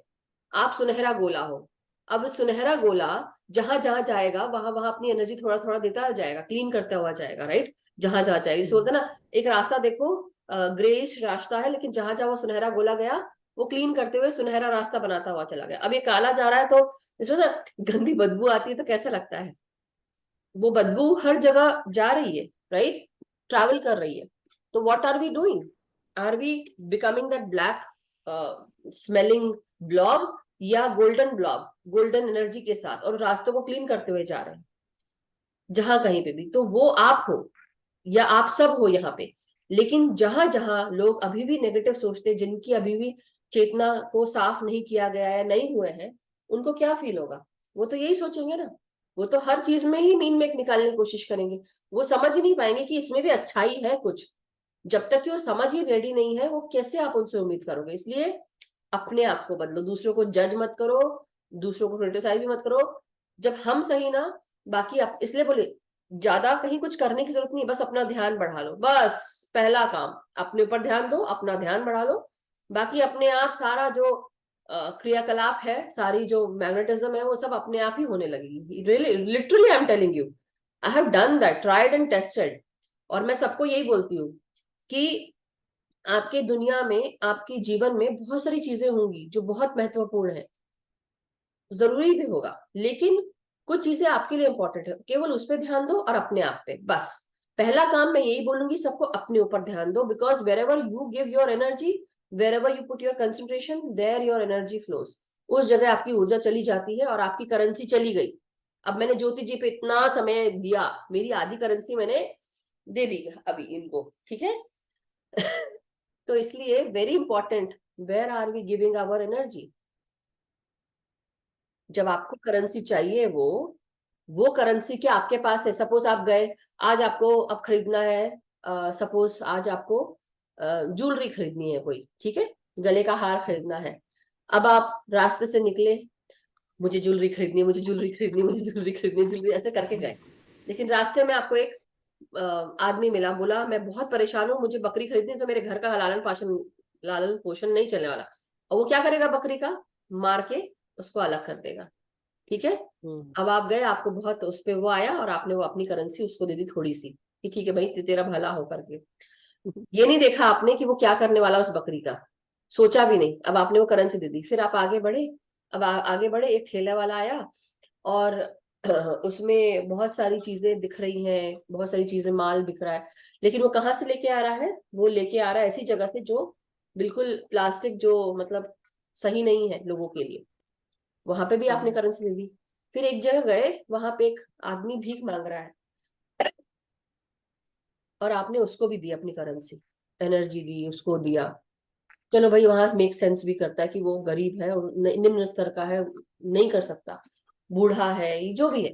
आप सुनहरा गोला हो। अब सुनहरा गोला जहां जहां जाएगा वहां वहां अपनी एनर्जी थोड़ा थोड़ा देता जाएगा, क्लीन करता हुआ जाएगा, राइट। जहां जहां जाएगा, जैसे बोलते हैं ना, एक रास्ता देखो, ग्रेइश रास्ता है, लेकिन जहां जहां वो सुनहरा गोला गया वो क्लीन करते हुए सुनहरा रास्ता बनाता हुआ चला गया। अब ये काला जा रहा है तो इसमें ना गंदी बदबू आती है, तो कैसा लगता है? वो बदबू हर जगह जा रही है, राइट, ट्रैवल कर रही है। तो what are we doing? Are we becoming that black smelling blob, या गोल्डन ब्लॉब, गोल्डन एनर्जी के साथ, और रास्तों को क्लीन करते हुए जा रहे हैं जहां कहीं पे भी? तो वो आप हो, या आप सब हो यहाँ पे। लेकिन जहां जहां लोग अभी भी नेगेटिव सोचते, जिनकी अभी भी चेतना को साफ नहीं किया गया है, नहीं हुए हैं, उनको क्या फील होगा? वो तो यही सोचेंगे ना, वो तो हर चीज में ही मीन मेक निकालने की कोशिश करेंगे। वो समझ ही नहीं पाएंगे कि इसमें भी अच्छाई है कुछ। जब तक कि वो समझ ही रेडी नहीं है, वो कैसे आप उनसे उम्मीद करोगे? इसलिए अपने आप को बदलो, दूसरों को जज मत करो, दूसरों को क्रिटिसाइज भी मत करो। जब हम सही ना, बाकी आप, इसलिए बोले ज्यादा कहीं कुछ करने की जरूरत नहीं, बस अपना ध्यान बढ़ा लो, बस पहला काम अपने ऊपर ध्यान दो, अपना ध्यान बढ़ा लो। बाकी अपने आप सारा जो क्रियाकलाप है, सारी जो मैग्नेटिज्म है, वो सब अपने आप ही होने लगेगी। Really literally I am telling you, I have done that, tried and tested. और मैं सबको यही बोलती हूँ कि आपके दुनिया में, आपके जीवन में बहुत सारी चीजें होंगी जो बहुत महत्वपूर्ण है, जरूरी भी होगा, लेकिन कुछ चीजें आपके लिए इंपॉर्टेंट है, केवल उस पर ध्यान दो और अपने आप पे बस। पहला काम मैं यही बोलूंगी सबको, अपने ऊपर ध्यान दो, because wherever you give your energy, wherever you put your concentration, there your energy flows. उस जगह आपकी ऊर्जा चली जाती है और आपकी करेंसी चली गई। अब मैंने ज्योति जी पे इतना समय दिया, मेरी आधी करेंसी मैंने दे दी अभी इनको, ठीक है। तो इसलिए very important, where are we giving our energy. जब आपको करेंसी चाहिए, वो करेंसी क्या आपके पास है? सपोज आप गए, आज आपको अब खरीदना है, सपोज आज आपको ज्वेलरी खरीदनी है कोई, ठीक है, गले का हार खरीदना है। अब आप रास्ते से निकले, मुझे ज्वेलरी खरीदनी है, मुझे ज्वेलरी खरीदनी है, मुझे ज्वेलरी खरीदनी है, ज्वेलरी ऐसे करके गए। लेकिन रास्ते में आपको एक आदमी मिला, बोला मैं बहुत परेशान हूँ, मुझे बकरी खरीदनी है, तो मेरे घर का लालन पोषण नहीं चलने वाला। और वो क्या करेगा? बकरी का मार के उसको अलग कर देगा, ठीक है। अब आप गए, आपको बहुत उस पे वो आया, और आपने वो अपनी करेंसी उसको दे दी थोड़ी सी, कि ठीक है भाई, तेरा भला हो करके। ये नहीं देखा आपने कि वो क्या करने वाला उस बकरी का, सोचा भी नहीं। अब आपने वो करेंसी दे दी, फिर आप आगे बढ़े। अब आगे बढ़े, एक ठेला वाला आया, और उसमें बहुत सारी चीजें दिख रही हैं, बहुत सारी चीजें, माल बिक रहा है। लेकिन वो कहाँ से लेके आ रहा है? वो लेके आ रहा है ऐसी जगह से जो बिल्कुल प्लास्टिक, जो मतलब सही नहीं है लोगों के लिए। वहां पे भी आपने करेंसी दे दी। फिर एक जगह गए, वहां पे एक आदमी भीख मांग रहा है, और आपने उसको भी दी अपनी करेंसी, एनर्जी दी, उसको दिया। चलो भाई, वहां मेक सेंस भी करता है कि वो गरीब है और निम्न स्तर का है, नहीं कर सकता, बूढ़ा है, ये जो भी है।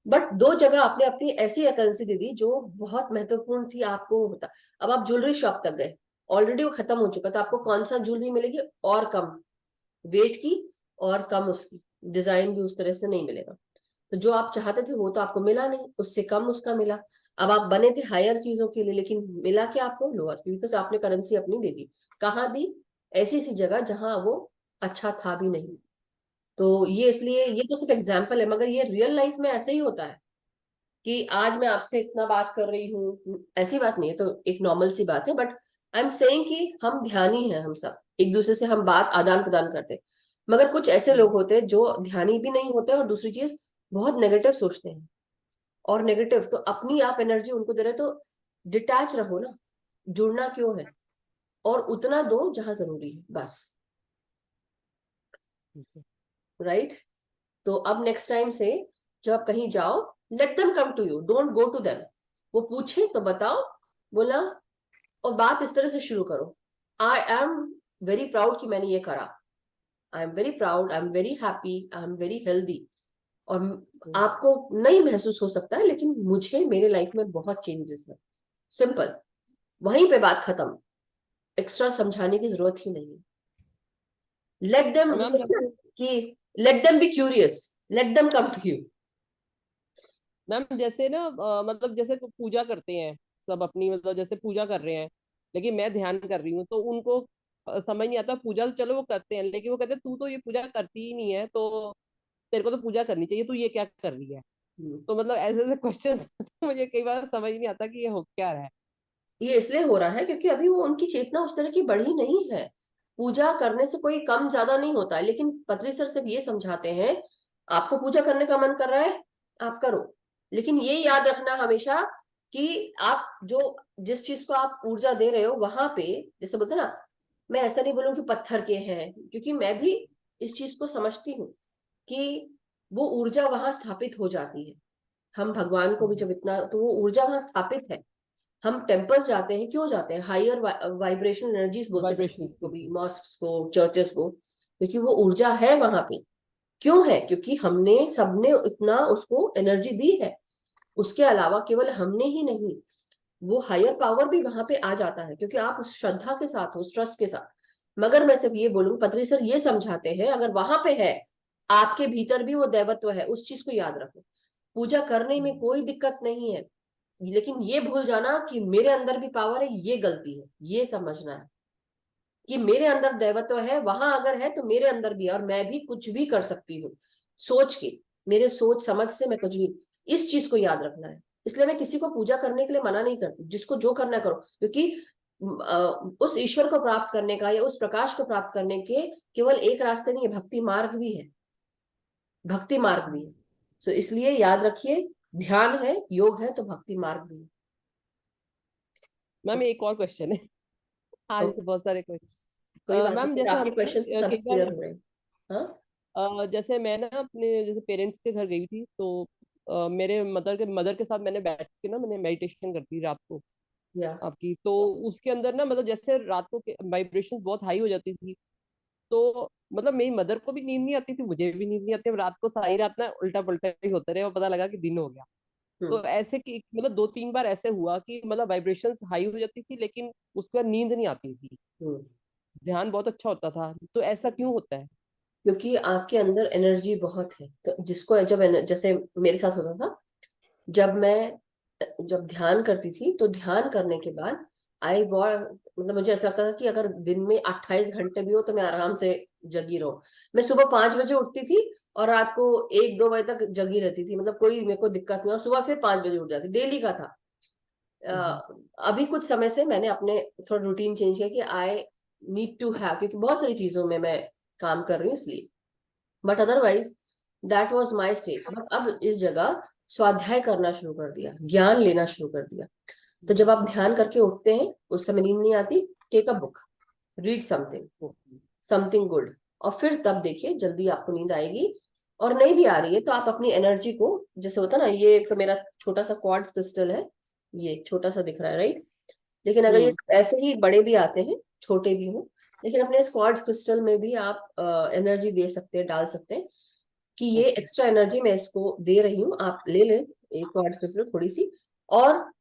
बट दो जगह आपने अपनी ऐसी करेंसी दे दी जो बहुत महत्वपूर्ण थी आपको होता। अब आप ज्वेलरी शॉप तक गए, ऑलरेडी वो खत्म हो चुका था, आपको कौन सा ज्वेलरी मिलेगी? और कम वेट की, और कम उसकी डिजाइन भी उस तरह से नहीं मिलेगा। तो जो आप चाहते थे वो तो आपको मिला नहीं, उससे कम उसका मिला। अब आप बने थे हायर चीजों के लिए, लेकिन मिला क्या आपको? लोअर, बिकॉज आपने करेंसी अपनी दे दी। कहाँ दी? ऐसी सी जगह जहां वो अच्छा था भी नहीं। तो ये, इसलिए ये तो सिर्फ एग्जाम्पल है, मगर ये रियल लाइफ में ऐसे ही होता है कि आज मैं आपसे इतना बात कर रही हूँ, ऐसी बात नहीं है, तो एक नॉर्मल सी बात है, बट आई एम सेइंग कि हम ध्यानी हैं, हम सब एक दूसरे से हम बात आदान प्रदान करते हैं। मगर कुछ ऐसे लोग होते हैं जो ध्यानी भी नहीं होते, और दूसरी चीज बहुत नेगेटिव सोचते हैं। और नेगेटिव तो अपनी आप एनर्जी उनको दे रहे, तो डिटैच रहो ना, जुड़ना क्यों है? और उतना दो जहां जरूरी है, बस। राइट? तो अब नेक्स्ट टाइम से जब आप कहीं जाओ, let them come to you, don't go to them. वो पूछे तो बताओ, बोला, और बात इस तरह से शुरू करो, आई एम वेरी प्राउड कि मैंने ये करा, I am very proud, I am very happy, I am very healthy. और आपको नहीं महसूस हो सकता है, लेकिन मुझे मेरे लाइफ में बहुत चेंजेस है। सिंपल, वहीं पे बात खत्म, एक्स्ट्रा समझाने की जरूरत ही नहीं है। लेट देम, मैम जैसे कि let them be curious, let them come to you. Ma'am जैसे ना मतलब जैसे पूजा करते हैं सब अपनी, मतलब जैसे पूजा कर रहे हैं, लेकिन मैं ध्यान कर रही हूँ, तो उनको समझ नहीं आता। पूजा चलो वो करते हैं, लेकिन वो कहते हैं तू तो ये पूजा करती ही नहीं है, तो तेरे को तो पूजा करनी चाहिए, तू ये क्या कर रही है? तो मतलब ऐसे ऐसे क्वेश्चन मुझे कई बार समझ नहीं आता कि ये हो क्या रहा है। ये इसलिए हो रहा है क्योंकि अभी वो उनकी चेतना उस तरह की बढ़ी नहीं है। पूजा करने से कोई कम ज्यादा नहीं होता है, लेकिन पत्री सर सिर्फ ये समझाते हैं, आपको पूजा करने का मन कर रहा है, आप करो, लेकिन ये याद रखना हमेशा कि आप जो जिस चीज को आप ऊर्जा दे रहे हो वहां पे, जैसे बोलते हैं ना, मैं ऐसा नहीं बोलूं कि पत्थर के हैं, क्योंकि मैं भी इस चीज को समझती हूँ कि वो ऊर्जा वहां स्थापित हो जाती है। हम भगवान को भी जब इतना, तो वो ऊर्जा वहां स्थापित है। हम टेम्पल्स जाते हैं, क्यों जाते हैं? हायर वाइब्रेशन एनर्जीज बोलते हैं वाइब्रेशंस को की। भी, मॉस्क्स को, चर्चेस को, क्योंकि वो ऊर्जा है वहां पे। क्यों है? क्योंकि हमने सबने इतना उसको एनर्जी दी है। उसके अलावा केवल हमने ही नहीं, वो हायर पावर भी वहां पे आ जाता है, क्योंकि आप उस श्रद्धा के साथ हो, उस ट्रस्ट के साथ। मगर मैं सिर्फ ये बोलूं, पत्री सर ये समझाते हैं, अगर वहां पे है, आपके भीतर भी वो दैवत्व है, उस चीज को याद रखो। पूजा करने में कोई दिक्कत नहीं है, लेकिन ये भूल जाना कि मेरे अंदर भी पावर है, ये गलती है। ये समझना है कि मेरे अंदर दैवत्व है, वहां अगर है तो मेरे अंदर भी है, और मैं भी कुछ भी कर सकती हूँ सोच के, मेरे सोच समझ से मैं कुछ भी, इस चीज को याद रखना है। इसलिए मैं किसी को पूजा करने के लिए मना नहीं करती, जिसको जो करना करो, क्योंकि उस ईश्वर को प्राप्त करने का या उस प्रकाश को प्राप्त करने के केवल एक रास्ते नहीं है, भक्ति मार्ग भी है, भक्ति मार्ग भी है। तो इसलिए याद रखिए, ध्यान है, योग है, तो भक्ति मार्ग भी है। मैम एक और क्वेश्चन है, आज तो तो बहुत सारे कोई क्वेश्चन। बात मैम नहीं, जैसे आपके हम क्वेश्चन से सब कई बार क्लियर हो रहे हैं। हाँ, जैसे मैं ना अपने जैसे पेरेंट्स के घर गई थी, तो मेरे मदर के साथ मैंने बैठ के ना मैंने मेडिटेशन करती रात को या आपकी। तो उसके अंदर ना मतलब जैसे रात को वाइब्रेशंस बहुत हाई हो जाती थी, तो मतलब मेरी मदर को भी नींद नहीं आती थी, मुझे भी नींद नहीं आती। अब रात को सारी रात ना उल्टा पुल्टा ही होता रहे और पता लगा कि दिन हो गया। तो ऐसे कि मतलब 2-3 बार ऐसे हुआ कि मतलब वाइब्रेशंस हाई हो जाती थी, लेकिन उसके बाद नींद नहीं आती थी, ध्यान बहुत अच्छा होता था। तो ऐसा क्यों होता है? क्योंकि आपके अंदर एनर्जी बहुत है। तो जिसको जब जैसे मेरे साथ होता था, जब ध्यान करती थी, तो ध्यान करने के बाद मतलब मुझे ऐसा लगता था कि अगर दिन में 28 घंटे भी हो तो मैं आराम से जगी रहूं। मैं सुबह 5 बजे उठती थी और रात को 1-2 बजे तक जगी रहती थी, मतलब कोई मेरे को दिक्कत नहीं, और सुबह फिर 5 बजे उठ जाती, डेली का था। अभी कुछ समय से मैंने अपने थोड़ा रूटीन चेंज किया कि आई नीड टू हैव, क्योंकि बहुत सारी चीजों में मैं काम कर रही हूँ इसलिए। But otherwise that was my state. But अब इस जगह स्वाध्याय करना शुरू कर दिया, ज्ञान लेना शुरू कर दिया। तो जब आप ध्यान करके उठते हैं, उस समय नींद नहीं आती, take a book, read something good, और फिर तब देखिए जल्दी आपको नींद आएगी। और नहीं भी आ रही है तो आप अपनी एनर्जी को, जैसे होता ना, ये तो मेरा छोटा सा क्वार्ट्ज क्रिस्टल है, ये छोटा सा दिख रहा है, राइट? लेकिन अगर ये ऐसे ही बड़े भी आते हैं, छोटे भी हो, लेकिन अपने इस क्वार्ट्ज क्रिस्टल में भी आप एनर्जी दे सकते हैं, डाल सकते हैं कि ये एक्स्ट्रा एनर्जी मैं इसको दे रही हूँ, आप ले लें एक क्वार्ट्ज क्रिस्टल थोड़ी सी। और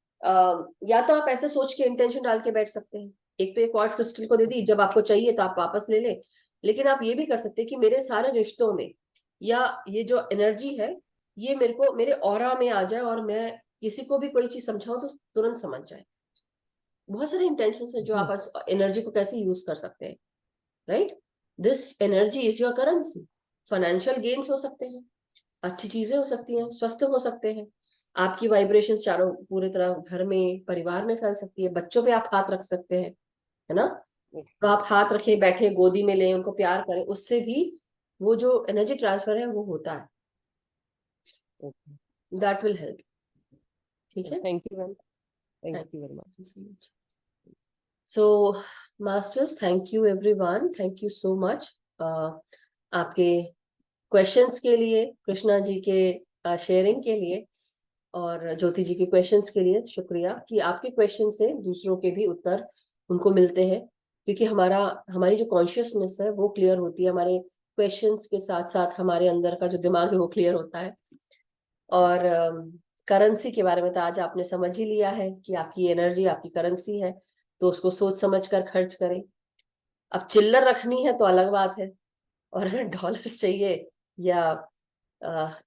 या तो आप ऐसे सोच के इंटेंशन डाल के बैठ सकते हैं, एक तो ये क्वार्ट्ज क्रिस्टल को दे दी, जब आपको चाहिए तो आप वापस ले लें। लेकिन आप ये भी कर सकते हैं कि मेरे सारे रिश्तों में, या ये जो एनर्जी है, ये मेरे को मेरे ऑरा में आ जाए, और मैं किसी को भी कोई चीज समझाऊं तो तुरंत समझ जाए। बहुत सारे इंटेंशन है जो आप एनर्जी को कैसे यूज कर सकते हैं, right? This energy is your currency. Financial gains हो सकते हैं, अच्छी चीजें हो सकती हैं, स्वस्थ हो सकते हैं, आपकी वाइब्रेशन चारों पूरी तरह घर में, परिवार में फैल सकती है, बच्चों पे आप हाथ रख सकते हैं, है ना? तो आप हाथ रखें, बैठे, गोदी में लें, उनको प्यार करें, उससे भी वो जो एनर्जी ट्रांसफर है वो होता है। That will help. ठीक है, thank you ma'am, thank thank you very much. You so much. So masters, thank you everyone, thank you so much आपके क्वेश्चंस के लिए, कृष्णा जी के शेयरिंग के लिए, और ज्योति जी के क्वेश्चंस के लिए शुक्रिया कि आपके क्वेश्चन से दूसरों के भी उत्तर उनको मिलते हैं, क्योंकि हमारी जो कॉन्शियसनेस है वो क्लियर होती है, हमारे क्वेश्चंस के साथ साथ हमारे अंदर का जो दिमाग है वो क्लियर होता है। और करेंसी के बारे में तो आज आपने समझ ही लिया है कि आपकी एनर्जी आपकी करेंसी है, तो उसको सोच समझ कर खर्च करें। अब चिल्लर रखनी है तो अलग बात है, और अगर डॉलर्स चाहिए या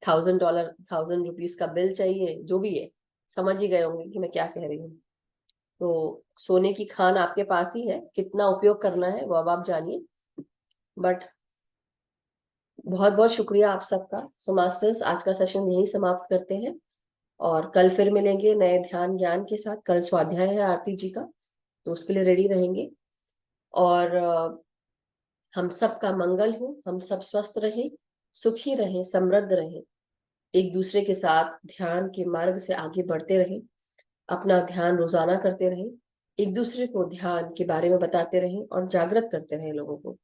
$1000 ₹1000 का बिल चाहिए, जो भी है, समझ ही गए होंगे कि मैं क्या कह रही हूँ। तो सोने की खान आपके पास ही है, कितना उपयोग करना है वो अब आप जानिए। बट बहुत बहुत शुक्रिया आप सबका। सो मास्टर्स, आज का सेशन यही समाप्त करते हैं, और कल फिर मिलेंगे नए ध्यान ज्ञान के साथ। कल स्वाध्याय है आरती जी का, तो उसके लिए रेडी रहेंगे। और हम सब का मंगल हो, हम सब स्वस्थ रहें, सुखी रहें, समृद्ध रहें, एक दूसरे के साथ ध्यान के मार्ग से आगे बढ़ते रहें, अपना ध्यान रोजाना करते रहें, एक दूसरे को ध्यान के बारे में बताते रहें और जागृत करते रहें लोगों को,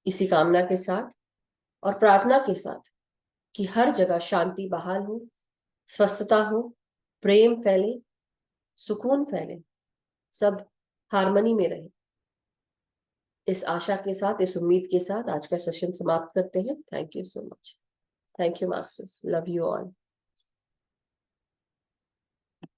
इसी कामना के साथ और प्रार्थना के साथ कि हर जगह शांति बहाल हो, स्वस्थता हो, प्रेम फैले, सुकून फैले, सब हार्मनी में रहे। इस आशा के साथ, इस उम्मीद के साथ आज का सेशन समाप्त करते हैं। Thank you so much. Thank you masters, love you all.